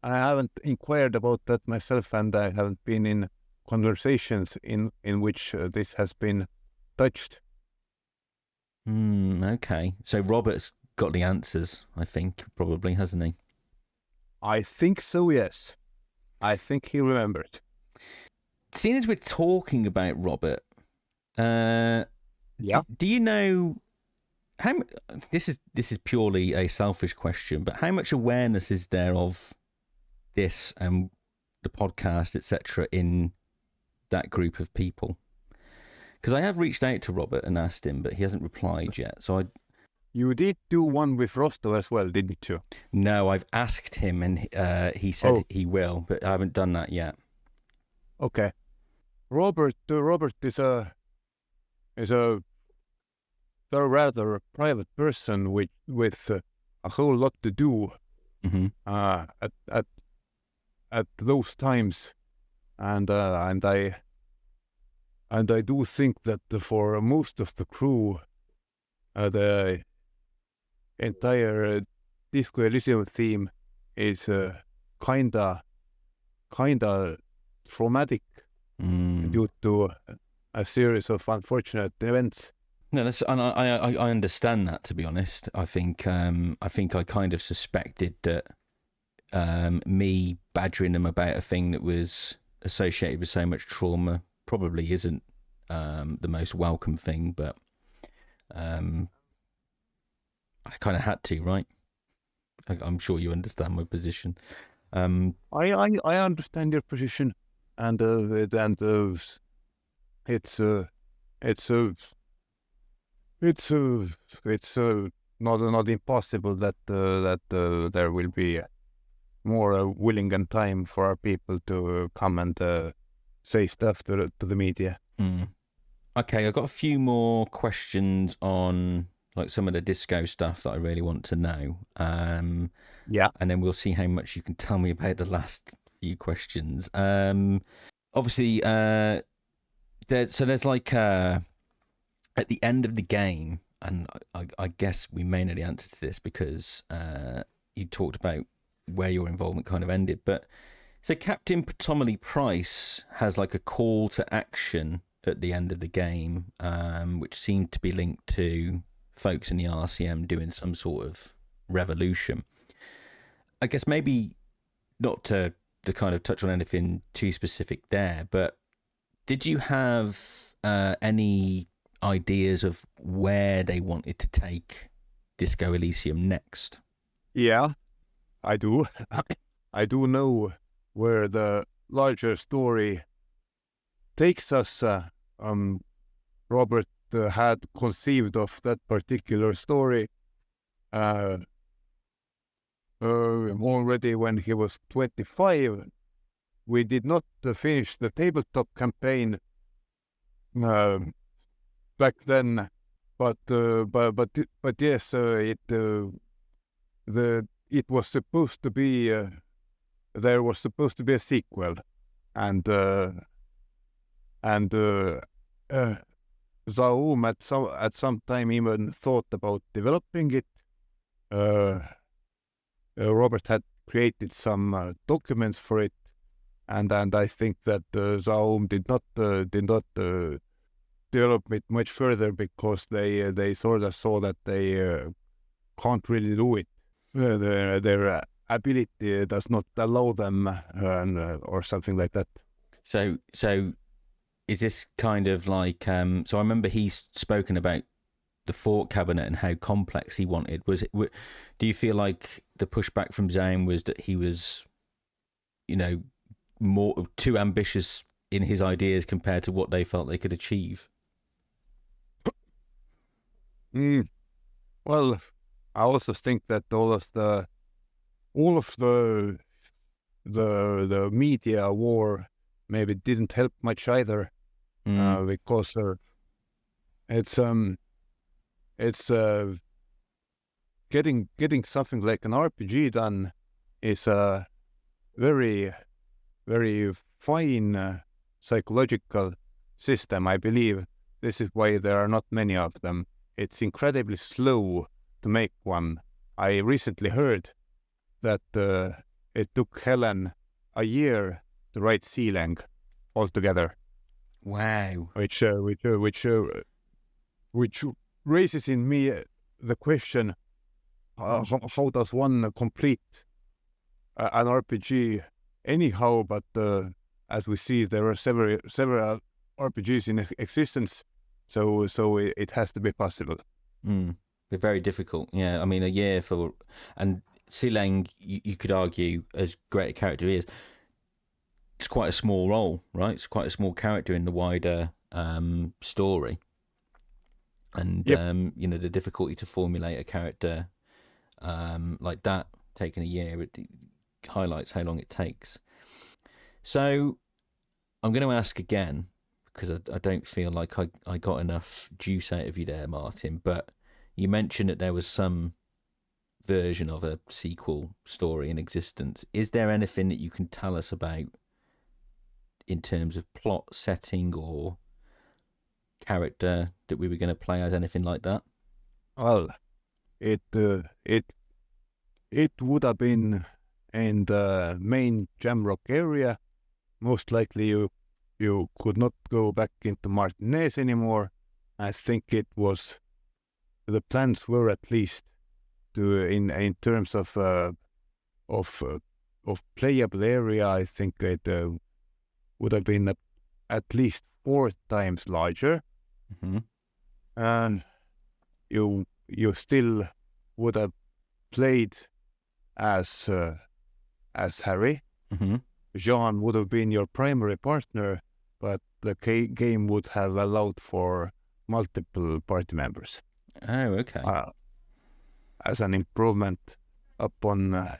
I haven't inquired about that myself, and I haven't been in conversations in which this has been touched. Okay. So Robert's got the answers, I think, probably, hasn't he? I think so, yes. I think he remembered. Seeing as we're talking about Robert, Yeah. do you know how? This is purely a selfish question, but how much awareness is there of this and the podcast, etc., in that group of people? Because I have reached out to Robert and asked him, but he hasn't replied yet. So You did do one with Rostov as well, didn't you? No, I've asked him, and he said he will, but I haven't done that yet. Okay. Robert is a rather private person with a whole lot to do at those times, and I do think that for most of the crew, the entire Disco Elysium theme is kinda traumatic due to a series of unfortunate events. No, I understand that. To be honest, I think I kind of suspected that me badgering them about a thing that was associated with so much trauma probably isn't the most welcome thing, but I kind of had to, right? I'm sure you understand my position. I understand your position, and it's not impossible that there will be more willing and time for our people to come and say stuff to the media. Okay, I've got a few more questions on like some of the disco stuff that I really want to know. Yeah. And then we'll see how much you can tell me about the last few questions. Obviously, there's like at the end of the game, and I guess we may know the answer to this because you talked about where your involvement kind of ended. But so Captain Ptomley Price has like a call to action at the end of the game, which seemed to be linked to folks in the RCM doing some sort of revolution. I guess maybe not to kind of touch on anything too specific there, but did you have any ideas of where they wanted to take Disco Elysium next? Yeah, I do. I do know where the larger story takes us. Robert had conceived of that particular story already when he was 25. We did not finish the tabletop campaign back then, but yes, it was supposed to be there was supposed to be a sequel, and ZAUM at some time even thought about developing it. Robert had created some documents for it, and I think that ZAUM did not develop it much further because they sort of saw that they can't really do it. Their ability does not allow them, or something like that. So is this kind of like so I remember he's spoken about the fort cabinet and how complex he wanted. Do you feel like the pushback from ZAUM was that he was, more too ambitious in his ideas compared to what they felt they could achieve? Well, I also think that all of the media war maybe didn't help much either, because it's getting something like an RPG done is a very very fine psychological system. I believe this is why there are not many of them. It's incredibly slow to make one. I recently heard that it took Helen a year to write Sealang altogether. Wow. Which raises in me the question: how does one complete an RPG anyhow? But as we see, there are several RPGs in existence, so it has to be possible. They're very difficult. Yeah, I mean, a year for, and Sealang, you could argue, as great a character he is, it's quite a small role, right? It's quite a small character in the wider story, and Yep. the difficulty to formulate a character like that, taking a year, it highlights how long it takes. So I'm going to ask again, because I don't feel like I got enough juice out of you there, Martin, but you mentioned that there was some version of a sequel story in existence. Is there anything that you can tell us about in terms of plot, setting, or character that we were going to play as, anything like that? Well, it would have been in the main Jamrock area. Most likely you could not go back into Martinez anymore. I think the plans were at least to in terms of playable area. I think it would have been at least 4 times larger, and you still would have played as Harry. Jean would have been your primary partner, but the game would have allowed for multiple party members. Oh, okay. As an improvement upon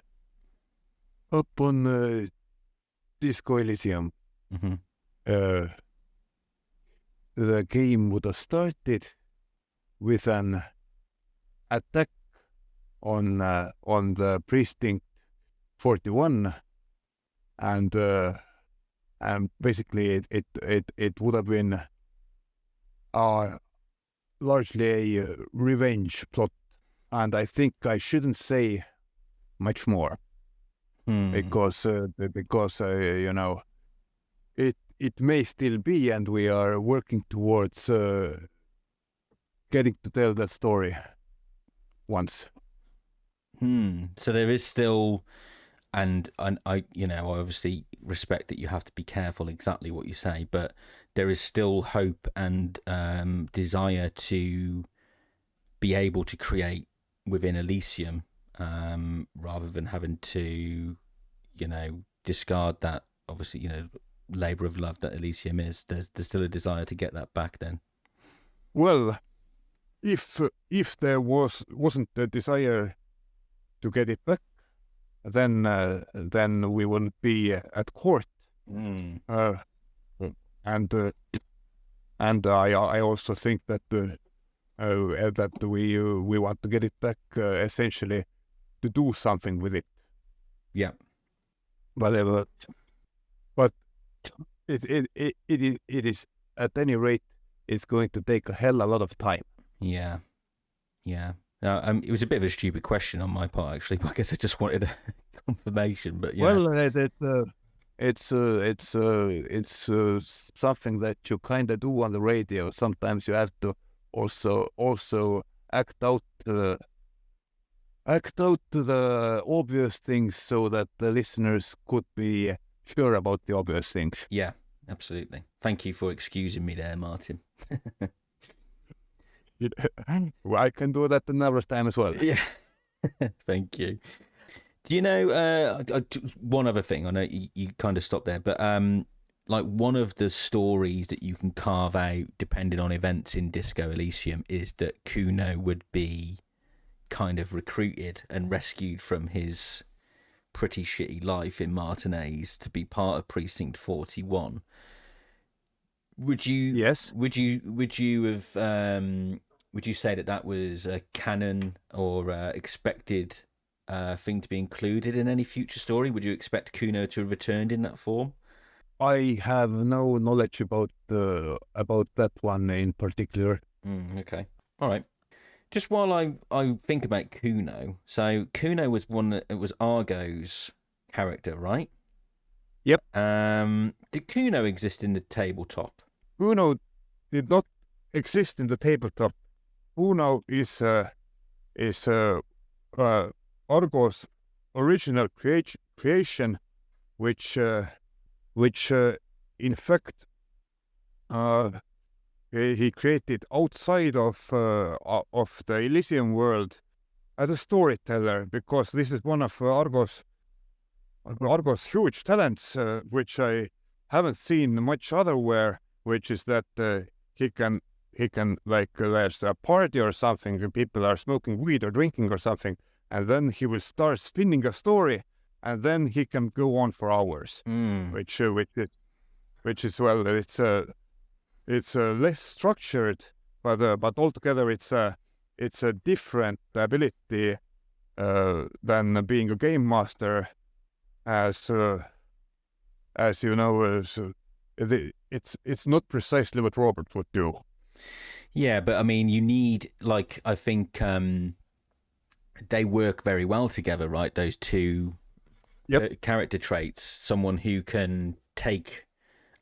Disco Elysium, the game would have started with an attack on the Precinct 41, and basically it would have been largely a revenge plot, and I think I shouldn't say much more because it may still be, and we are working towards getting to tell that story once. So there is still, and I obviously respect that you have to be careful exactly what you say, but there is still hope and desire to be able to create within Elysium, rather than having to, discard that, obviously, labour of love that Elysium is. There's still a desire to get that back then. Well, if there wasn't the desire to get it back, then we wouldn't be at court. And I also think that that we want to get it back, essentially to do something with it. Yeah. But it is, at any rate, it's going to take a hell of a lot of time. Yeah. It was a bit of a stupid question on my part, actually, but I guess I just wanted a confirmation. But yeah. Well, it's something that you kind of do on the radio. Sometimes you have to also act out the obvious things so that the listeners could be sure about the obvious things. Yeah, absolutely. Thank you for excusing me there, Martin. I can do that another time as well. Yeah. Thank you. Do you know, one other thing, I know you kind of stopped there, but like one of the stories that you can carve out depending on events in Disco Elysium is that Kuno would be kind of recruited and rescued from his pretty shitty life in Martinez to be part of Precinct 41. Would you Yes. would you would you have would you say that that was a canon or expected thing to be included in any future story? Would you expect Kuno to have returned in that form? I have no knowledge about that one in particular. Okay, all right. Just while I think about Kuno, so Kuno was one that it was Argo's character, right? Yep. Did Kuno exist in the tabletop? Uno did not exist in the tabletop. Uno is Argo's original creation, which in fact he created outside of the Elysium world as a storyteller, because this is one of Argo's huge talents, which I haven't seen much otherwhere, which is that he can like there's a party or something and people are smoking weed or drinking or something, and then he will start spinning a story, and then he can go on for hours. Which is, well, it's less structured, but altogether it's a different ability than being a game master, as you know. It's not precisely what Robert would do. Yeah, but I mean, you need, like, I think they work very well together, right? Those two character traits. Someone who can take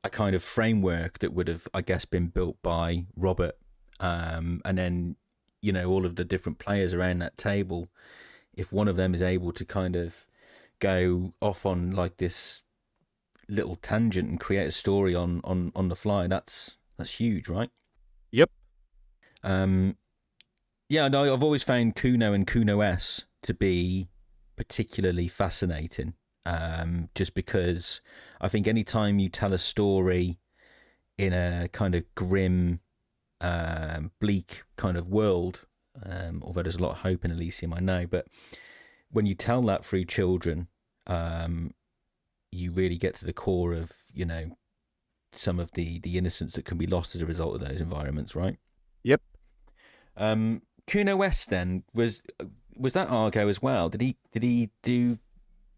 a kind of framework that would have, I guess, been built by Robert, and then, you know, all of the different players around that table. If one of them is able to kind of go off on like this little tangent and create a story on the fly, that's huge, right? Yep. Yeah, no, I've always found Kuno and Kuno S to be particularly fascinating, just because I think anytime you tell a story in a kind of grim, bleak kind of world, although there's a lot of hope in Elysium, I know, but when you tell that through children, you really get to the core of, you know, some of the innocence that can be lost as a result of those environments, right? Yep. Kuno West then was that Argo as well? Did he do?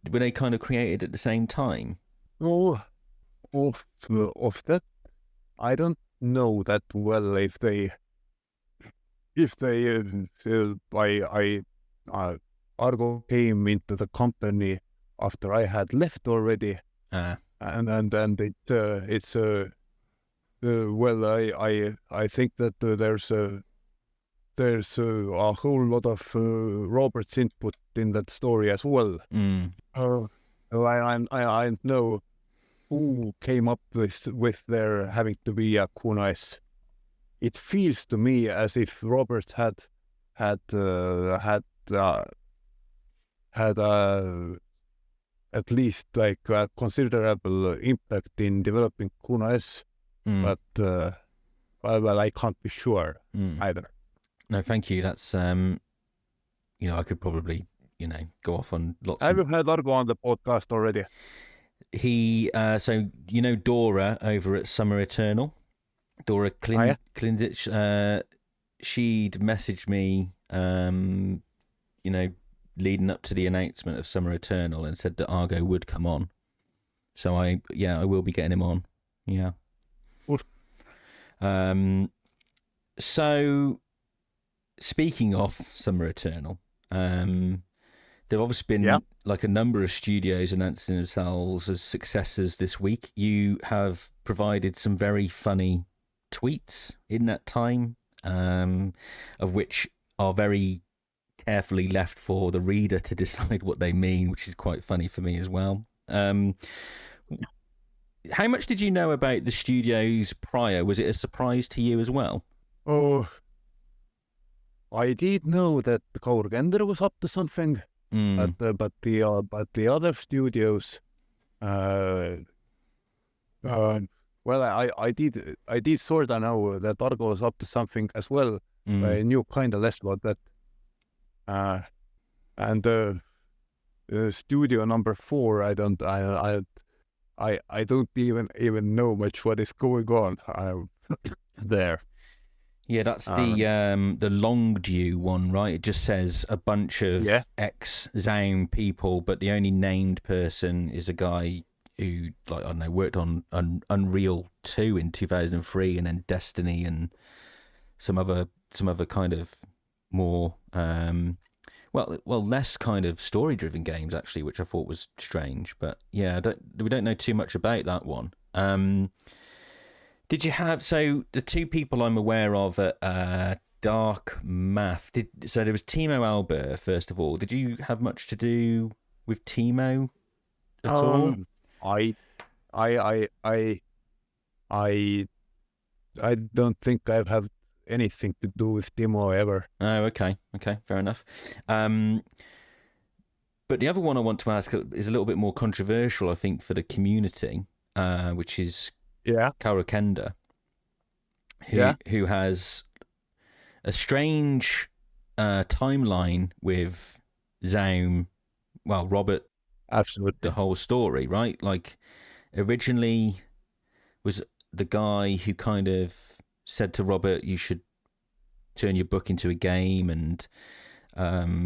Were they kind of created at the same time? Oh, of that, I don't know that well. If they Argo came into the company after I had left already, and it's well, I think that there's a whole lot of Robert's input in that story as well. I know who came up with their having to be a Kunais. It feels to me as if Robert had at least like a considerable impact in developing Kunais, but well, I can't be sure either. No, thank you. That's you know, I could probably, you know, go off on lots. Have you had Argo on the podcast already? He so you know Dora over at Summer Eternal, Dora Klindich, she'd messaged me, you know, leading up to the announcement of Summer Eternal, and said that Argo would come on. So I will be getting him on. Yeah. Oof. So speaking of Summer Eternal, there have obviously been like a number of studios announcing themselves as successors this week. You have provided some very funny tweets in that time, of which are very carefully left for the reader to decide what they mean, which is quite funny for me as well. How much did you know about the studios prior? Was it a surprise to you as well? Oh, I did know that the Kaurgender was up to something. Mm. but the other studios, uh, uh, well, I did sort of know that Argo was up to something as well. I knew kind of less about that. And studio number 4, I don't even know much what is going on there. Yeah, that's the Longdew one, right? It just says a bunch of ex-ZAUM people, but the only named person is a guy who, like, I don't know, worked on Unreal 2 in 2003, and then Destiny and some other kind of more less kind of story-driven games, actually, which I thought was strange. But yeah, we don't know too much about that one. Did you have, so the two people I'm aware of at Dark Math, so there was Timo Albert, first of all. Did you have much to do with Timo at all? I don't think I've had anything to do with Timo ever. Oh, okay, fair enough. But the other one I want to ask is a little bit more controversial, I think, for the community, which is Karakenda, who has a strange timeline with ZAUM. Well, Robert, absolutely, the whole story, right? Like, originally was the guy who kind of said to Robert, "You should turn your book into a game," and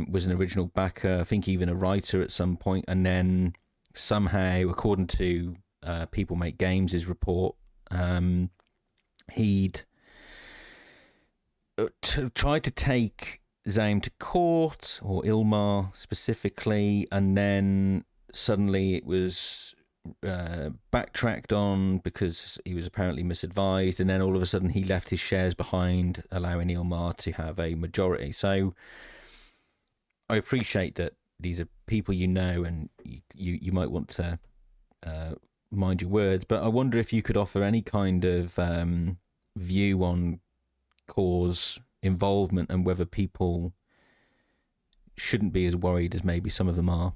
was an original backer, I think even a writer at some point, and then somehow, according to People Make Games' report, he'd tried to take ZAUM to court, or Ilmar specifically, and then suddenly it was backtracked on because he was apparently misadvised, and then all of a sudden he left his shares behind, allowing Ilmar to have a majority. So I appreciate that these are people you know, and you might want to mind your words, but I wonder if you could offer any kind of view on Core's involvement and whether people shouldn't be as worried as maybe some of them are.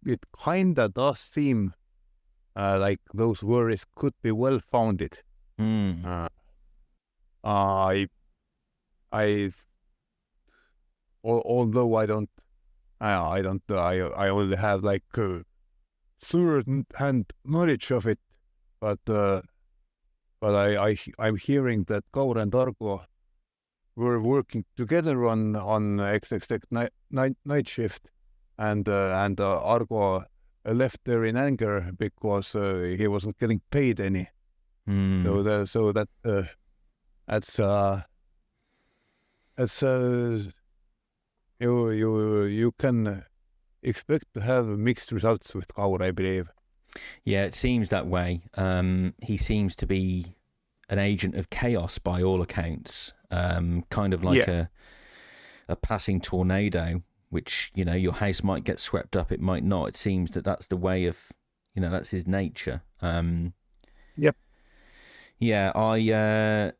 It kinda does seem like those worries could be well founded. Although I only have like third-hand knowledge of it, but I'm hearing that Kaur and Argo were working together on XXX Night Shift, and Argo left there in anger because he wasn't getting paid any. So that's you can expect to have mixed results with Kaur, I believe. Yeah, it seems that way. He seems to be an agent of chaos by all accounts, kind of like a passing tornado, which, you know, your house might get swept up, it might not. It seems that that's the way of, you know, that's his nature. Yeah, I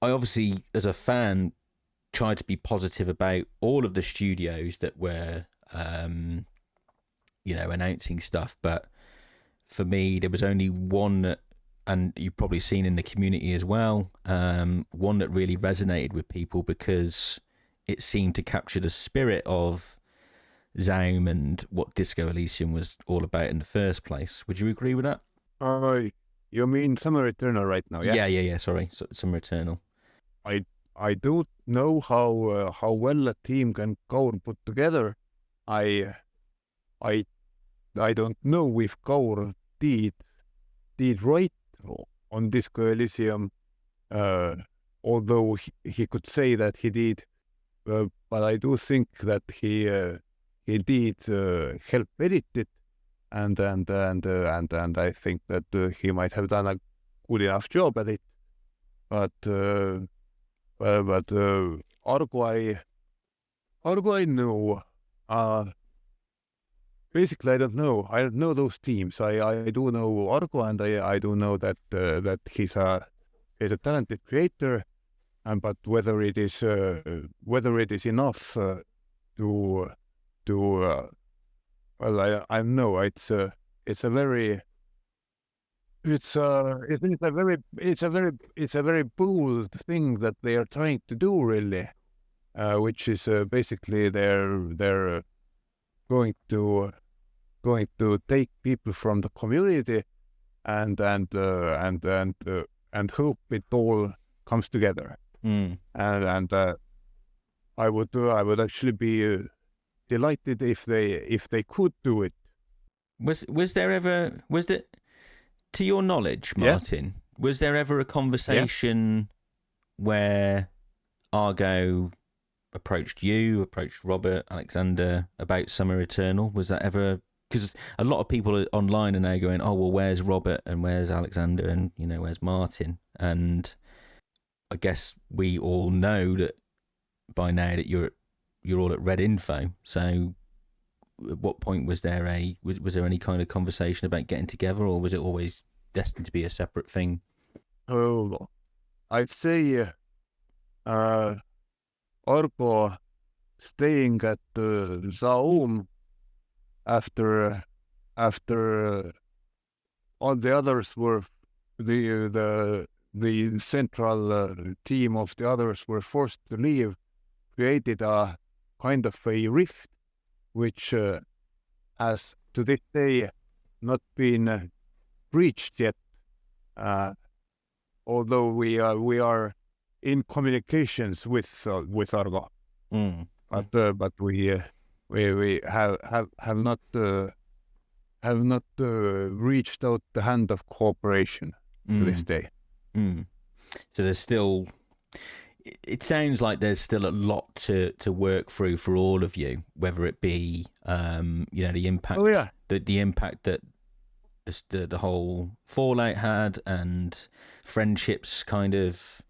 obviously, as a fan, tried to be positive about all of the studios that were, you know, announcing stuff, but for me, there was only one that, and you've probably seen in the community as well, one that really resonated with people because it seemed to capture the spirit of ZAUM and what Disco Elysium was all about in the first place. Would you agree with that? You mean Summer Eternal right now, yeah? Yeah. Sorry, Summer Eternal. I don't know how well a team can Kaur put together. I don't know if Kaur did right on Disco Elysium, although he could say that he did, but I do think that he did help edit it, and I think that he might have done a good enough job at it. But Argo I know. Basically, I don't know. I don't know those teams. I do know Argo, and I do know that he's a talented creator, but whether it is enough to to well, I know it's a very it's a very bold thing that they are trying to do, really, which is basically they're going to take people from the community and hope it all comes together. And I would actually be delighted if they could do it. Was there, to your knowledge, Martin, was there ever a conversation where Argo approached Robert, Alexander about Summer Eternal? Was that ever? Because a lot of people online are now going, oh, well, where's Robert and where's Alexander and, where's Martin? And I guess we all know that by now that you're all at Red Info. So at what point was there any kind of conversation about getting together, or was it always destined to be a separate thing? Oh, I'd say Argo staying at ZAUM after all the others were the central team of the others were forced to leave, created a kind of a rift, which has to this day not been breached yet. Although we are in communications with Argo, but we have not reached out the hand of cooperation to this day. So there's still, it sounds like there's still a lot to work through for all of you, whether it be the impact, the impact that the whole fallout had, and friendships kind of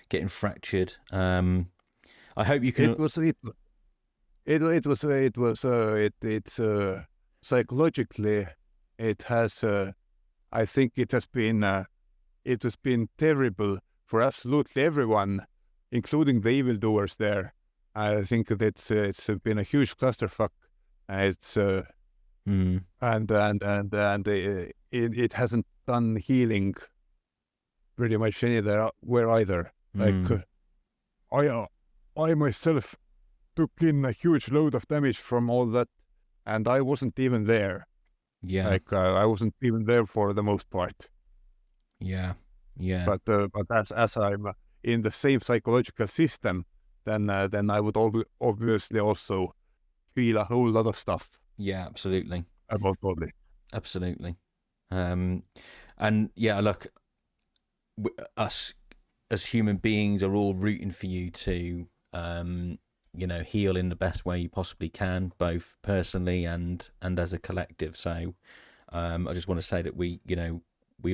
getting fractured. I hope you can. It's psychologically, it has. I think it has been terrible for absolutely everyone, including the evildoers there. I think that it's been a huge clusterfuck. It's and it hasn't done healing pretty much anywhere either. Like I myself took in a huge load of damage from all that, and I wasn't even there. Like I wasn't even there for the most part. Yeah. But as I'm in the same psychological system, then I would obviously also feel a whole lot of stuff. Yeah, absolutely. About Bobby. Absolutely. And yeah, look, us as human beings are all rooting for you to, heal in the best way you possibly can, both personally and as a collective. So I just want to say that we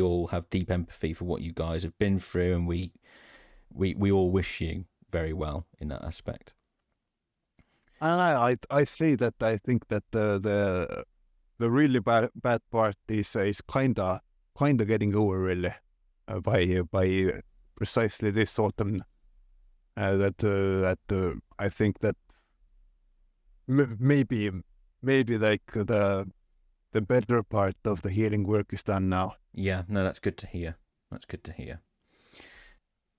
all have deep empathy for what you guys have been through, and we all wish you very well in that aspect. And I say that I think that the really bad part is kinda getting over, really, by precisely this autumn. That I think that maybe like the better part of the healing work is done now. Yeah, no, that's good to hear.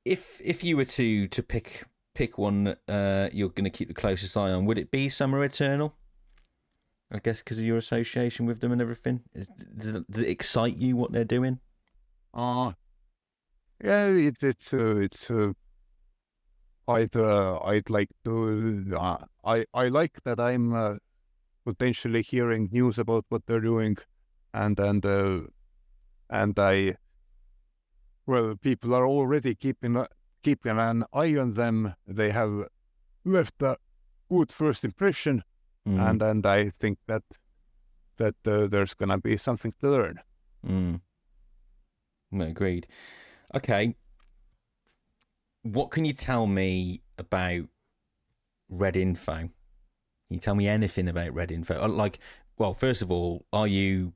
If you were to pick one you're going to keep the closest eye on, would it be Summer Eternal? I guess because of your association with them and everything. Does it excite you what they're doing? Yeah, it's I'd like to. I like that I'm potentially hearing news about what they're doing, and people are already keeping an eye on them. They have left a good first impression, and I think that there's gonna be something to learn. Agreed. Okay. What can you tell me about Red Info? Can you tell me anything about Red Info? Like, well, first of all, are you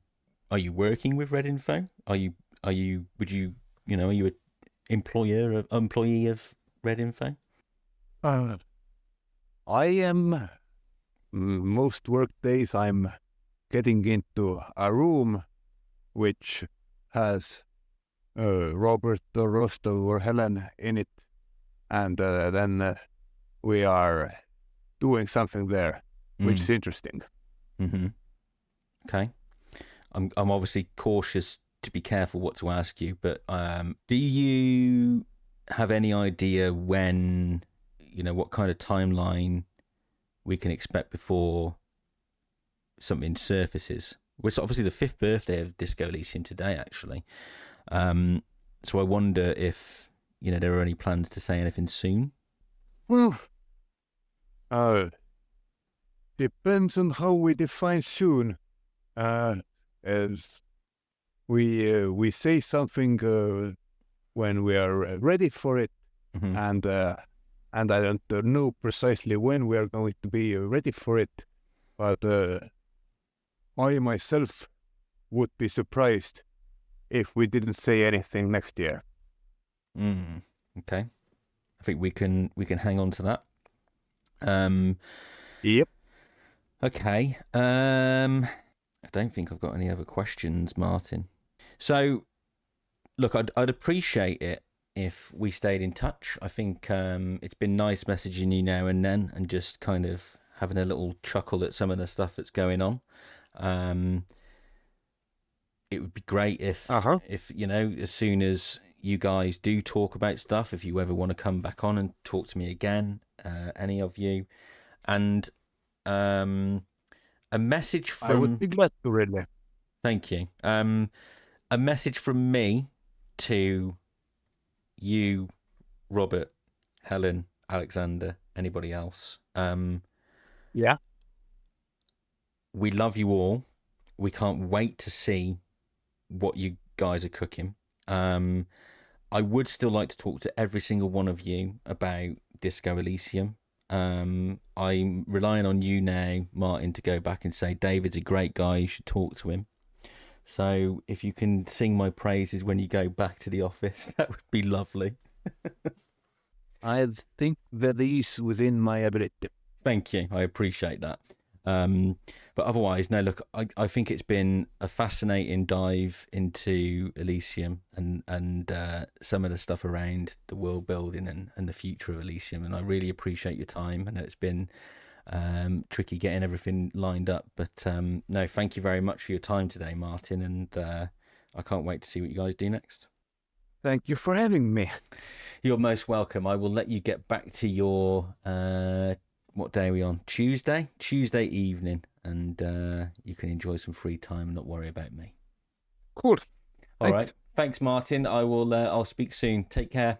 working with Red Info? Are you an employee of Red Info? I am most work days I'm getting into a room which has Robert or Rostov or Helen in it, and then we are doing something there, which is interesting. Mm-hmm. Okay. I'm obviously cautious to be careful what to ask you, but do you have any idea when, what kind of timeline we can expect before something surfaces? It's obviously the 5th birthday of Disco Elysium today, actually. So I wonder if, there are any plans to say anything soon? Well, depends on how we define soon. As we say something when we are ready for it, Mm-hmm. and I don't know precisely when we are going to be ready for it, but I myself would be surprised if we didn't say anything next year. Okay. I think we can hang on to that. Yep. Okay. I don't think I've got any other questions, Martin. So, look, I'd appreciate it if we stayed in touch. I think it's been nice messaging you now and then, and just kind of having a little chuckle at some of the stuff that's going on. It would be great if as soon as you guys do talk about stuff, if you ever want to come back on and talk to me again, any of you, and a message from... I would be glad to, really. Thank you. A message from me to you, Robert, Helen, Alexander, anybody else. Yeah. We love you all. We can't wait to see what you guys are cooking. I would still like to talk to every single one of you about Disco Elysium. I'm relying on you now, Martin, to go back and say David's a great guy, you should talk to him. So if you can sing my praises when you go back to the office, that would be lovely. I think that is within my ability. Thank you. I appreciate that. But otherwise, no, look, I think it's been a fascinating dive into Elysium and some of the stuff around the world building and the future of Elysium. And I really appreciate your time. I know it's been tricky getting everything lined up. But no, thank you very much for your time today, Martin. And I can't wait to see what you guys do next. Thank you for having me. You're most welcome. I will let you get back to your... what day are we on? Tuesday evening, and you can enjoy some free time and not worry about me. Cool. All right. Thanks, Martin. I'll speak soon. Take care.